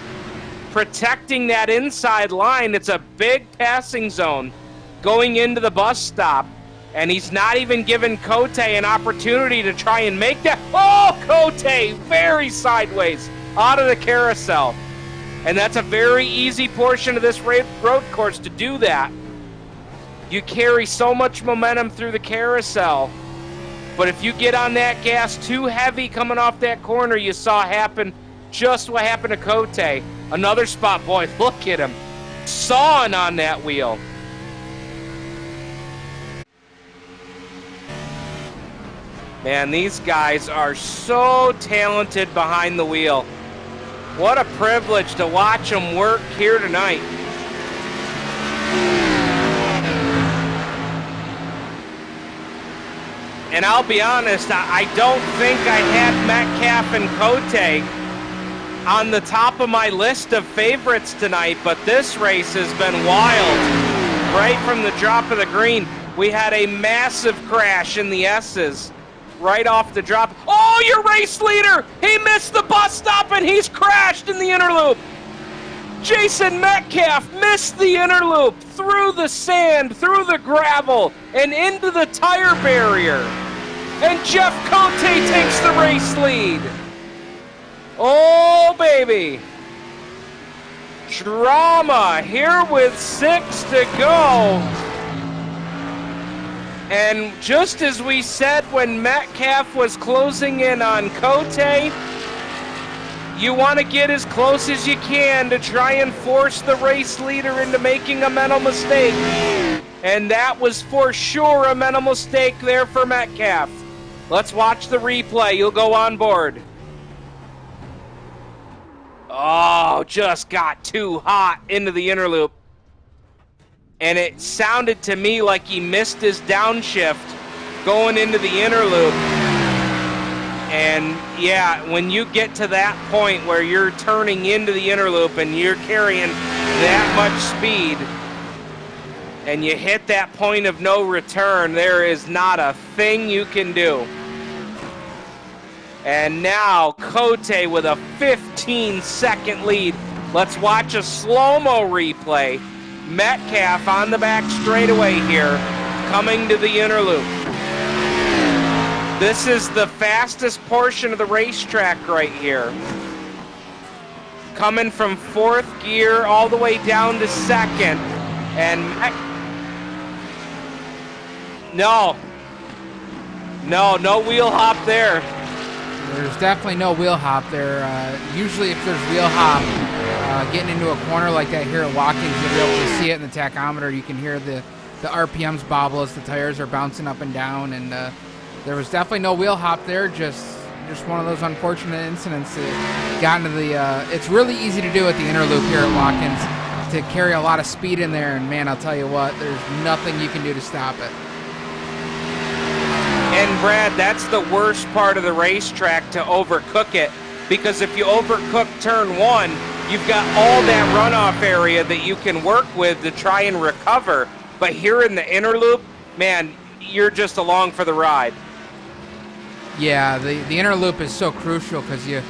protecting that inside line. It's a big passing zone going into the bus stop, and he's not even giving Cote an opportunity to try and make that. Oh, Cote, very sideways out of the carousel. And that's a very easy portion of this road course to do that. You carry so much momentum through the carousel, but if you get on that gas too heavy coming off that corner, you saw happen just what happened to Cote. Another spot, boy, look at him, sawing on that wheel. Man, these guys are so talented behind the wheel. What a privilege to watch them work here tonight. And I'll be honest, I don't think I had Metcalf and Cote on the top of my list of favorites tonight, but this race has been wild. Right from the drop of the green, we had a massive crash in the S's. Right off the drop. Oh, your race leader! He missed the bus stop and he's crashed in the inner loop. Jason Metcalf missed the inner loop through the sand, through the gravel, and into the tire barrier. And Jeff Cote takes the race lead. Oh, baby. Drama here with 6 to go. And just as we said when Metcalf was closing in on Cote, you want to get as close as you can to try and force the race leader into making a mental mistake. And that was for sure a mental mistake there for Metcalf. Let's watch the replay. You'll go on board. Oh, just got too hot into the inner loop. And it sounded to me like he missed his downshift going into the inner loop. And yeah, when you get to that point where you're turning into the inner loop and you're carrying that much speed and you hit that point of no return, there is not a thing you can do. And now Cote with a 15-second lead. Let's watch a slow-mo replay. Metcalf on the back straightaway here, coming to the inner loop. This is the fastest portion of the racetrack right here. Coming from 4th gear all the way down to 2nd. And no wheel hop there. There's definitely no wheel hop there. Usually if there's wheel hop, getting into a corner like that here at Watkins, you'll be able to see it in the tachometer. You can hear the RPMs bobble as the tires are bouncing up and down, and there was definitely no wheel hop there. Just one of those unfortunate incidents that got into the. It's really easy to do at the inner loop here at Watkins, to carry a lot of speed in there, and man, I'll tell you what, there's nothing you can do to stop it. And Brad, that's the worst part of the racetrack, to overcook it, because if you overcook turn 1, you've got all that runoff area that you can work with to try and recover. But here in the inner loop, man, you're just along for the ride. Yeah, the inner loop is so crucial because you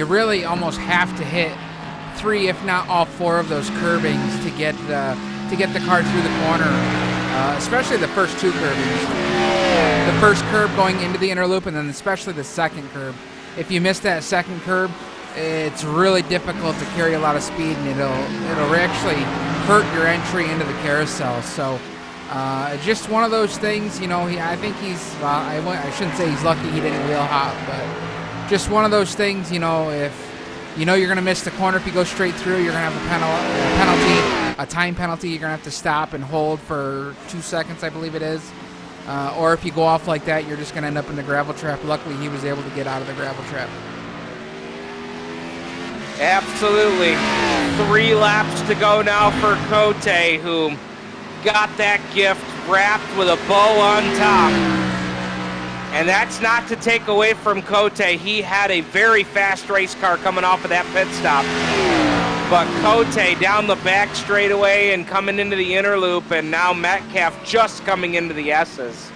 really almost have to hit 3, if not all 4 of those curbings to get the car through the corner, especially the first 2 curbings. The first curb going into the inner loop, and then especially the second curb. If you miss that second curb, it's really difficult to carry a lot of speed, and it'll actually hurt your entry into the carousel. So just one of those things, you know. I think he's, well, I shouldn't say he's lucky he didn't wheel hop, but just one of those things, you know. If you know you're going to miss the corner, if you go straight through, you're going to have a time penalty. You're going to have to stop and hold for 2 seconds, I believe it is. Or if you go off like that, you're just going to end up in the gravel trap. Luckily, he was able to get out of the gravel trap. Absolutely. 3 laps to go now for Cote, who got that gift wrapped with a bow on top. And that's not to take away from Cote. He had a very fast race car coming off of that pit stop. But Cote down the back straightaway and coming into the inner loop, and now Metcalf just coming into the S's.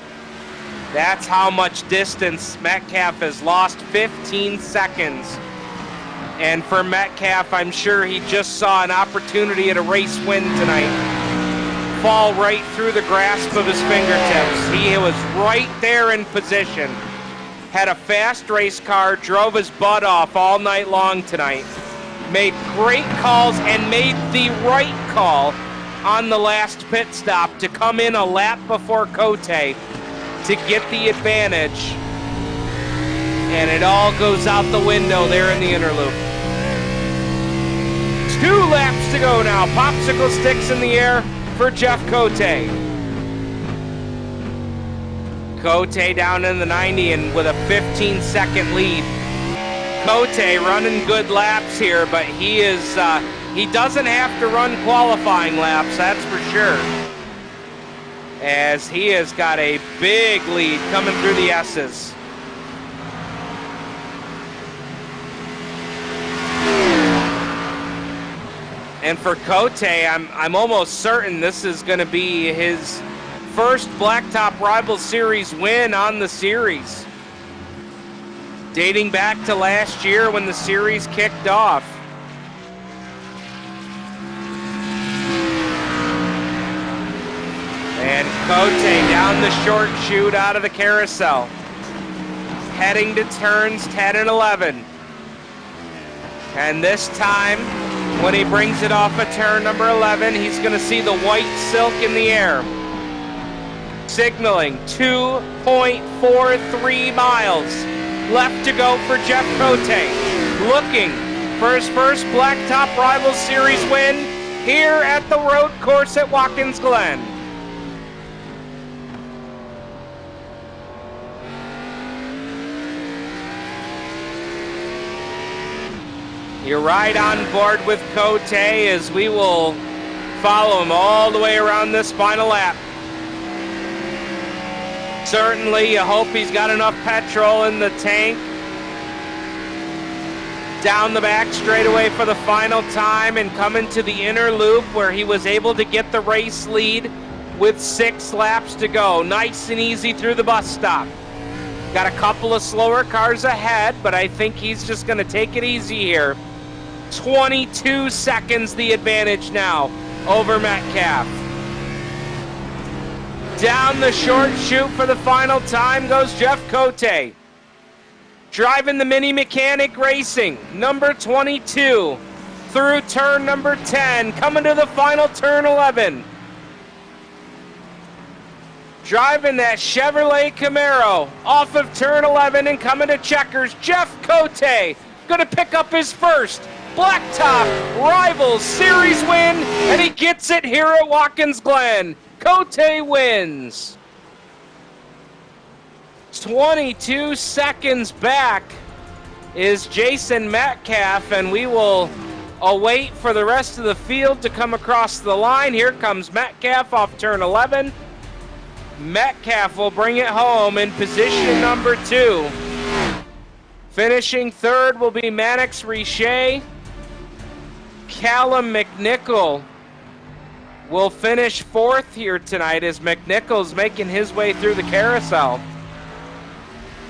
That's how much distance Metcalf has lost, 15 seconds. And for Metcalf, I'm sure he just saw an opportunity at a race win tonight fall right through the grasp of his fingertips. He was right there in position. Had a fast race car, drove his butt off all night long tonight. Made great calls and made the right call on the last pit stop to come in a lap before Cote to get the advantage. And it all goes out the window there in the inner loop. 2 laps to go now. Popsicle sticks in the air for Jeff Cote. Cote down in the 90 and with a 15-second lead. Cote running good laps here, but he doesn't have to run qualifying laps, that's for sure, as he has got a big lead coming through the S's. And for Cote, I'm almost certain this is going to be his first Blacktop Rivalz Series win on the series, dating back to last year when the series kicked off. And Cote down the short chute out of the carousel, heading to turns 10 and 11. And this time, when he brings it off of turn number 11, he's going to see the white silk in the air, signaling 2.43 miles left to go for Jeff Cote, looking for his first Blacktop Rivalz Series win here at the road course at Watkins Glen. You're right on board with Cote as we will follow him all the way around this final lap. Certainly, you hope he's got enough petrol in the tank. Down the back straightaway for the final time and coming to the inner loop where he was able to get the race lead with 6 laps to go. Nice and easy through the bus stop. Got a couple of slower cars ahead, but I think he's just going to take it easy here. 22 seconds the advantage now over Metcalf. Down the short chute for the final time goes Jeff Cote. Driving the Mini Mechanic Racing, number 22, through turn number 10, coming to the final turn 11. Driving that Chevrolet Camaro off of turn 11 and coming to checkers, Jeff Cote going to pick up his first Blacktop Rivalz Series win, and he gets it here at Watkins Glen. Cote wins. 22 seconds back is Jason Metcalf, and we will await for the rest of the field to come across the line. Here comes Metcalf off turn 11. Metcalf will bring it home in position number 2. Finishing third will be Mannix Richey. Callum McNichol will finish fourth here tonight as McNichol's making his way through the carousel.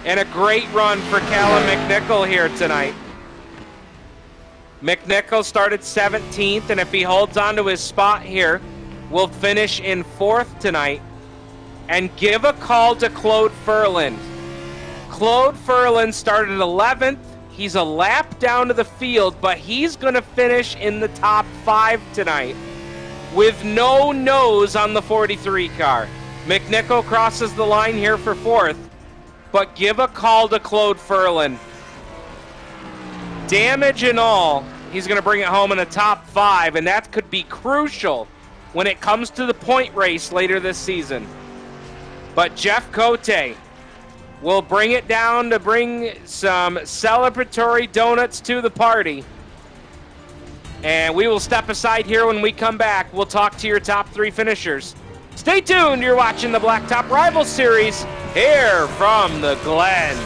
And a great run for Callum McNichol here tonight. McNichol started 17th, and if he holds on to his spot here, will finish in fourth tonight. And give a call to Claude Furland. Claude Furland started 11th. He's a lap down to the field, but he's going to finish in the top 5 tonight with no nose on the 43 car. McNichol crosses the line here for fourth, but give a call to Claude Furland. Damage and all, he's going to bring it home in the top 5, and that could be crucial when it comes to the point race later this season. But Jeff Cote will bring it down to bring some celebratory donuts to the party. And we will step aside here when we come back. We'll talk to your top 3 finishers. Stay tuned. You're watching the Blacktop Rival Series here from the Glen.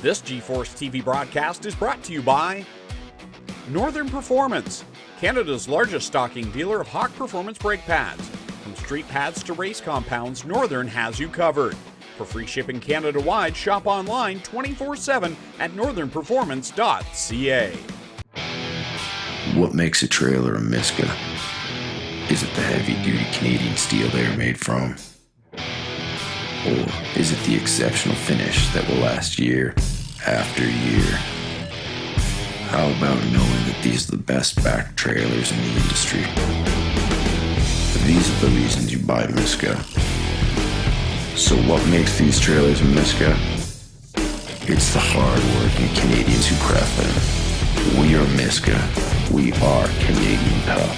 This GeForce TV broadcast is brought to you by Northern Performance, Canada's largest stocking dealer of Hawk Performance brake pads. From street pads to race compounds, Northern has you covered. For free shipping Canada-wide, shop online 24/7 at northernperformance.ca. What makes a trailer a Miska? Is it the heavy-duty Canadian steel they are made from? Or is it the exceptional finish that will last year after year? How about knowing that these are the best back trailers in the industry? These are the reasons you buy Miska. So what makes these trailers a Miska? It's the hard-working Canadians who craft them. We are Miska. We are Canadian tough.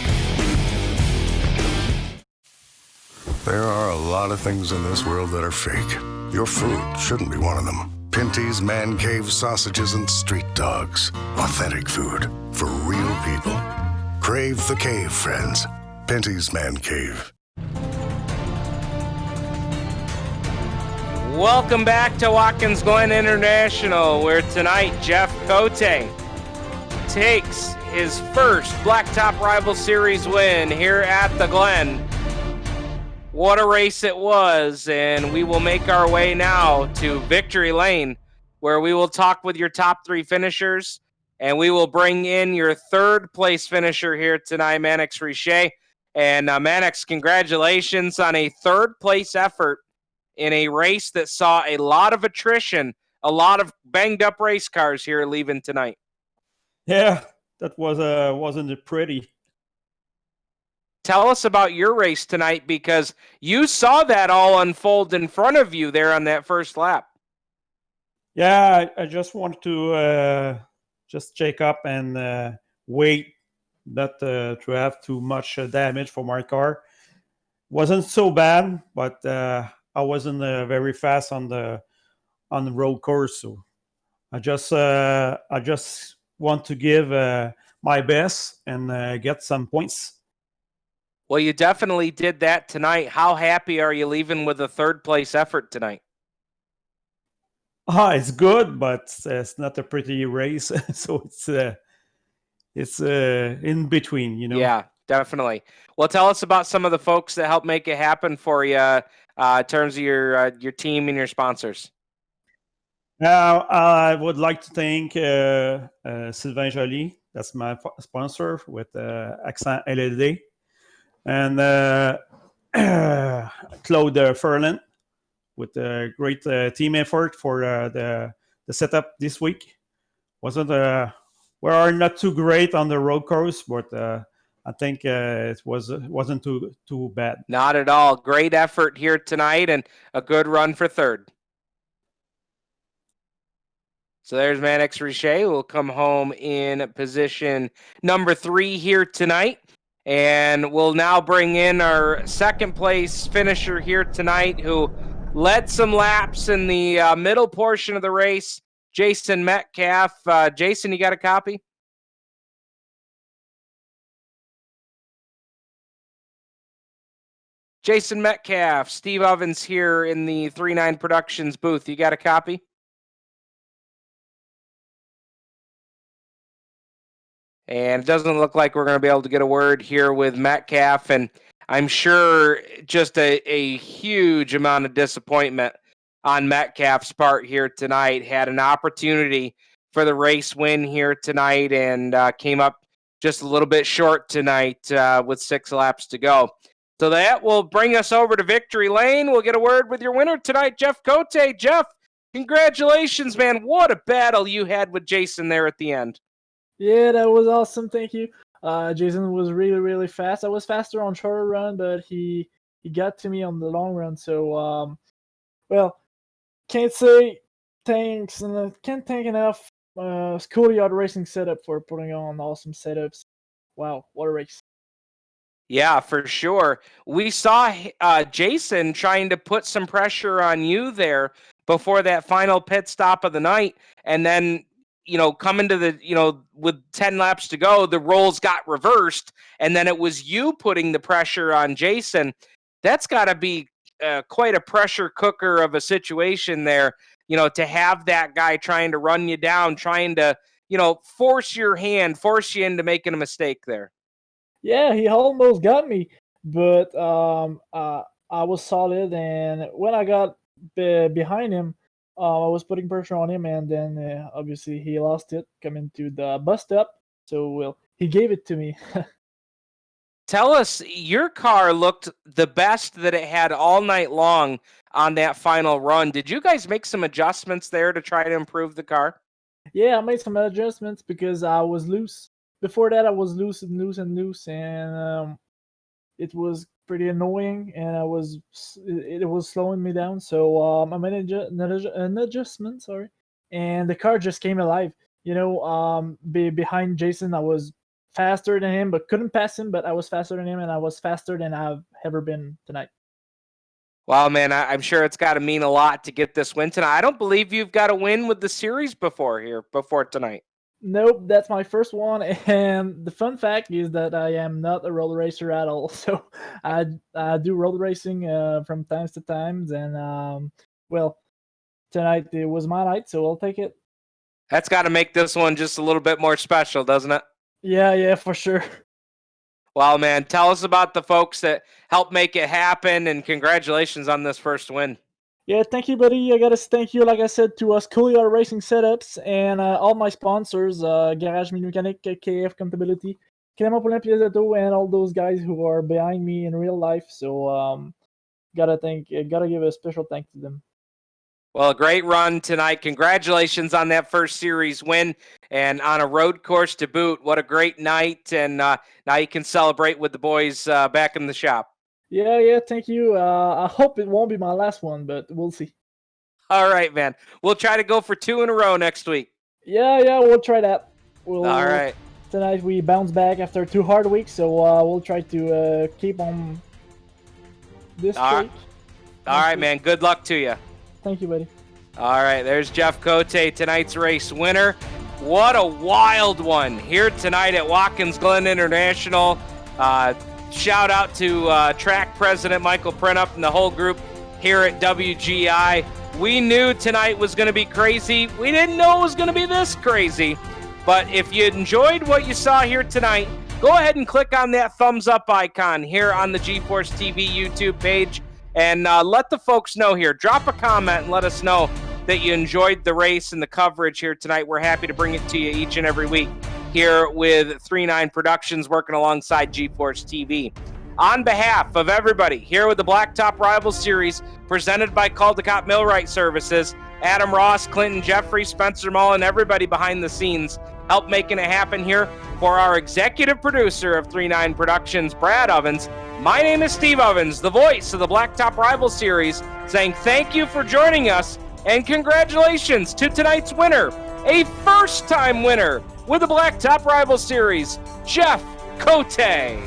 There are a lot of things in this world that are fake. Your food shouldn't be one of them. Pinty's Man Cave sausages and street dogs. Authentic food for real people. Crave the cave, friends. Pinty's Man Cave. Welcome back to Watkins Glen International, where tonight Jeff Cote takes his first Blacktop Rival Series win here at the Glen. What a race it was, and we will make our way now to Victory Lane, where we will talk with your top 3 finishers, and we will bring in your third place finisher here tonight, Mannix Richey. And Mannix, congratulations on a third place effort in a race that saw a lot of attrition, a lot of banged up race cars here leaving tonight. Yeah, that was wasn't pretty. Tell us about your race tonight, because you saw that all unfold in front of you there on that first lap. Yeah, I just wanted to just check up and wait not to have too much damage for my car. Wasn't so bad, but I wasn't very fast on the road course, so I just want to give my best and get some points. Well, you definitely did that tonight. How happy are you leaving with a third place effort tonight? It's good, but it's not a pretty race, so it's in between, you know. Yeah, definitely. Well, tell us about some of the folks that helped make it happen for you in terms of your team and your sponsors. Now, I would like to thank Sylvain Joly. That's my sponsor with Accent LLD. And Claude Furland with a great team effort for the setup this week. We are not too great on the road course, but I think it wasn't too bad. Not at all. Great effort here tonight and a good run for third. So there's Mannix Richey, who will come home in position number 3 here tonight. And we'll now bring in our second place finisher here tonight, who led some laps in the middle portion of the race, Jason Metcalf. Jason, you got a copy? Jason Metcalf, Steve Ovens here in the 3-9 Productions booth. You got a copy? And it doesn't look like we're going to be able to get a word here with Metcalf. And I'm sure just a huge amount of disappointment on Metcalf's part here tonight. Had an opportunity for the race win here tonight and came up just a little bit short tonight with 6 laps to go. So that will bring us over to Victory Lane. We'll get a word with your winner tonight, Jeff Cote. Jeff, congratulations, man. What a battle you had with Jason there at the end. Yeah, that was awesome. Thank you. Jason was really, really fast. I was faster on shorter run, but he got to me on the long run. So, well, can't say thanks, and I can't thank enough Schoolyard Racing setup for putting on awesome setups. Wow, what a race. Yeah, for sure. We saw Jason trying to put some pressure on you there before that final pit stop of the night, and then coming to the, with 10 laps to go, the roles got reversed, and then it was you putting the pressure on Jason. That's got to be quite a pressure cooker of a situation there, to have that guy trying to run you down, trying to, force you into making a mistake there. Yeah, he almost got me, but I was solid, and when I got behind him, I was putting pressure on him, and then obviously he lost it coming to the bus stop. So, well, he gave it to me. Tell us, your car looked the best that it had all night long on that final run. Did you guys make some adjustments there to try to improve the car? Yeah, I made some adjustments because I was loose. Before that, I was loose, and it was pretty annoying, and it was slowing me down. So I made an adjustment, and the car just came alive. Behind Jason, I was faster than him, but couldn't pass him. But I was faster than him, and I was faster than I've ever been tonight. Well, man, I'm sure it's got to mean a lot to get this win tonight. I don't believe you've got a win with the series before tonight. Nope, that's my first one, and the fun fact is that I am not a road racer at all. So I do road racing from times to times, and well, tonight it was my night, so I'll take it. That's got to make this one just a little bit more special, doesn't it? Yeah, for sure. Well, man, tell us about the folks that helped make it happen, and congratulations on this first win. Yeah, thank you, buddy. I gotta thank you, like I said, to Schoolyard Racing Setups and all my sponsors, Garage Mécanique, KF Comptability, Clément Poulin Piazzetto, and all those guys who are behind me in real life. So, gotta give a special thanks to them. Well, a great run tonight. Congratulations on that first series win and on a road course to boot. What a great night. And now you can celebrate with the boys back in the shop. Yeah, thank you. I hope it won't be my last one, but we'll see. All right, man. We'll try to go for 2 in a row next week. Yeah, we'll try that. All right. Tonight we bounce back after 2 hard weeks, so we'll try to keep on this streak. All right, man. Good luck to you. Thank you, buddy. All right, there's Jeff Cote, tonight's race winner. What a wild one here tonight at Watkins Glen International. Shout out to track president Michael Printup and the whole group here at WGI. We knew tonight was going to be crazy. We didn't know it was going to be this crazy. But if you enjoyed what you saw here tonight, go ahead and click on that thumbs up icon here on the GeForce TV YouTube page and let the folks know here. Drop a comment and let us know that you enjoyed the race and the coverage here tonight. We're happy to bring it to you each and every week here with 3-9 Productions working alongside GeForce TV. On behalf of everybody here with the Blacktop Rivalz Series presented by Caldecott Millwright Services, Adam Ross, Clinton Jeffrey, Spencer Mullen, everybody behind the scenes, help making it happen here. For our executive producer of 3-9 Productions, Brad Ovens, my name is Steve Ovens, the voice of the Blacktop Rivals Series, saying thank you for joining us and congratulations to tonight's winner, a first-time winner with the Blacktop Rivals Series, Jeff Cote.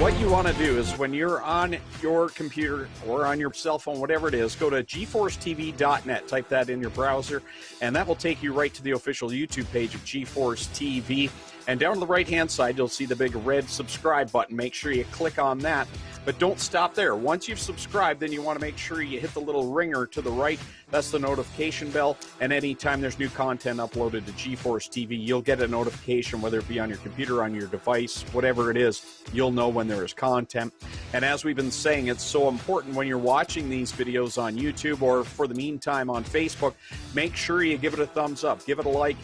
What you want to do is when you're on your computer or on your cell phone, whatever it is, go to GeForceTV.net, type that in your browser, and that will take you right to the official YouTube page of GeForce TV. And down to the right-hand side, you'll see the big red subscribe button. Make sure you click on that. But don't stop there. Once you've subscribed, then you want to make sure you hit the little ringer to the right. That's the notification bell. And anytime there's new content uploaded to GeForce TV, you'll get a notification, whether it be on your computer, on your device, whatever it is, you'll know when there is content. And as we've been saying, it's so important when you're watching these videos on YouTube or for the meantime on Facebook, make sure you give it a thumbs up, give it a like,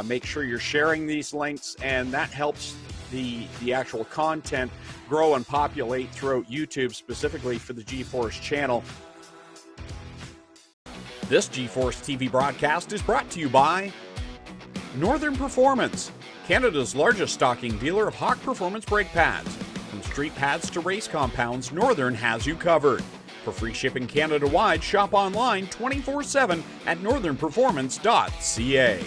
make sure you're sharing these links, and that helps the actual content grow and populate throughout YouTube, specifically for the GeForce channel. This GeForce TV broadcast is brought to you by Northern Performance, Canada's largest stocking dealer of Hawk performance brake pads. From street pads to race compounds, Northern has you covered. For free shipping Canada-wide, shop online 24/7 at northernperformance.ca.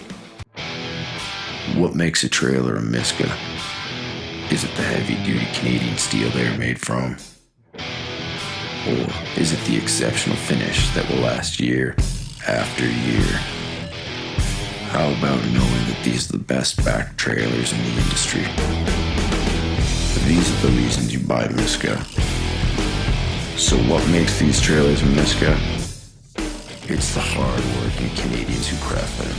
What makes a trailer a Miska? Is it the heavy-duty Canadian steel they are made from? Or is it the exceptional finish that will last year after year? How about knowing that these are the best back trailers in the industry? These are the reasons you buy Miska. So what makes these trailers a Miska? It's the hard-working Canadians who craft them.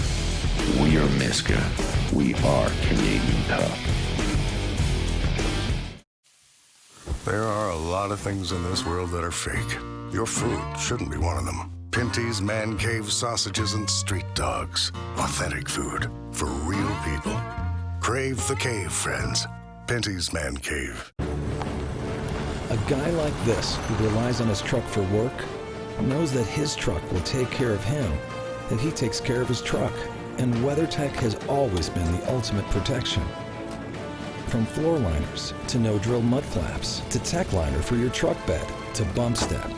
We are Miska. We are Canadian tough. There are a lot of things in this world that are fake. Your food shouldn't be one of them. Pinty's Man Cave sausages and street dogs. Authentic food for real people. Crave the cave, friends. Pinty's Man Cave. A guy like this, who relies on his truck for work, knows that his truck will take care of him, that he takes care of his truck. And WeatherTech has always been the ultimate protection. From floor liners to no-drill mud flaps to tech liner for your truck bed to bump step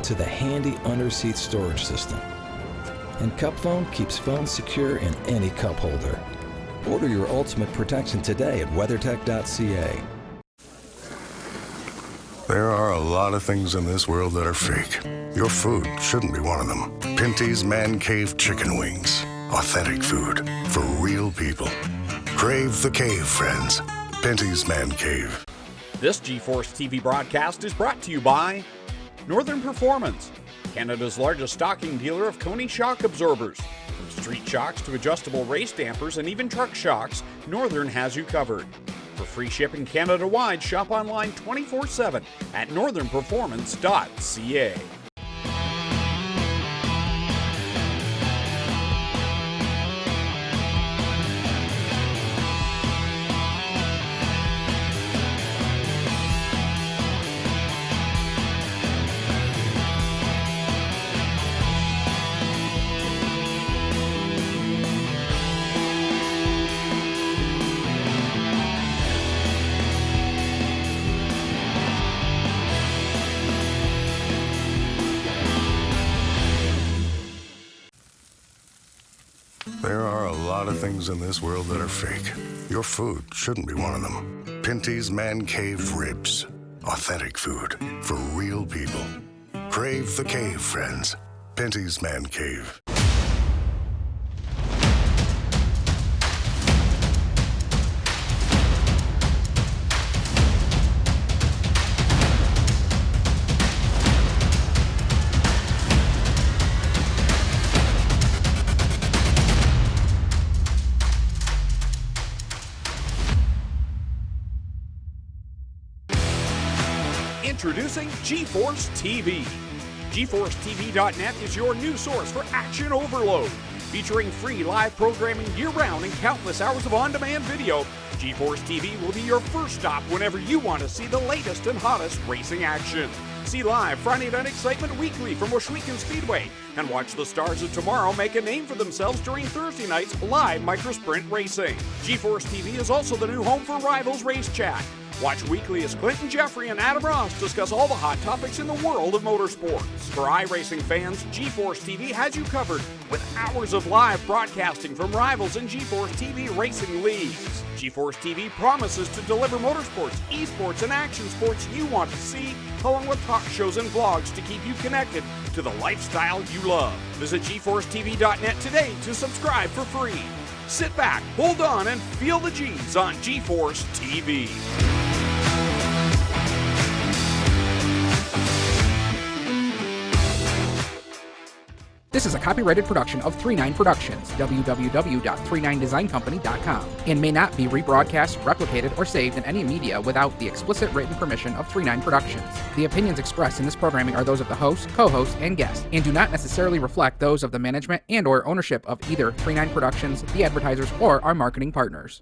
to the handy under-seat storage system. And Cup Phone keeps phones secure in any cup holder. Order your ultimate protection today at weathertech.ca. There are a lot of things in this world that are fake. Your food shouldn't be one of them. Pinty's Man Cave chicken wings. Authentic food for real people. Crave the cave, friends. Pinty's Man Cave. This GeForce TV broadcast is brought to you by Northern Performance, Canada's largest stocking dealer of KONI shock absorbers. From street shocks to adjustable race dampers and even truck shocks, Northern has you covered. For free shipping Canada-wide, shop online 24/7 at northernperformance.ca. There are a lot of things in this world that are fake. Your food shouldn't be one of them. Pinty's Man Cave ribs. Authentic food for real people. Crave the cave, friends. Pinty's Man Cave. Introducing GeForce TV. GeForceTV.net is your new source for action overload. Featuring free live programming year-round and countless hours of on-demand video, GeForce TV will be your first stop whenever you want to see the latest and hottest racing action. See live Friday Night Excitement weekly from Washougal Speedway, and watch the stars of tomorrow make a name for themselves during Thursday night's live microsprint racing. GeForce TV is also the new home for Rivalz Race Chat. Watch weekly as Clinton Jeffrey and Adam Ross discuss all the hot topics in the world of motorsports. For iRacing fans, GeForce TV has you covered with hours of live broadcasting from Rivalz and GeForce TV racing leagues. GeForce TV promises to deliver motorsports, esports, and action sports you want to see, along with talk shows and vlogs to keep you connected to the lifestyle you love. Visit GeForceTV.net today to subscribe for free. Sit back, hold on, and feel the G's on GeForce TV. This is a copyrighted production of 39 Productions, www.39designcompany.com, and may not be rebroadcast, replicated, or saved in any media without the explicit written permission of 39 Productions. The opinions expressed in this programming are those of the host, co-host, and guests, and do not necessarily reflect those of the management and/or ownership of either 39 Productions, the advertisers, or our marketing partners.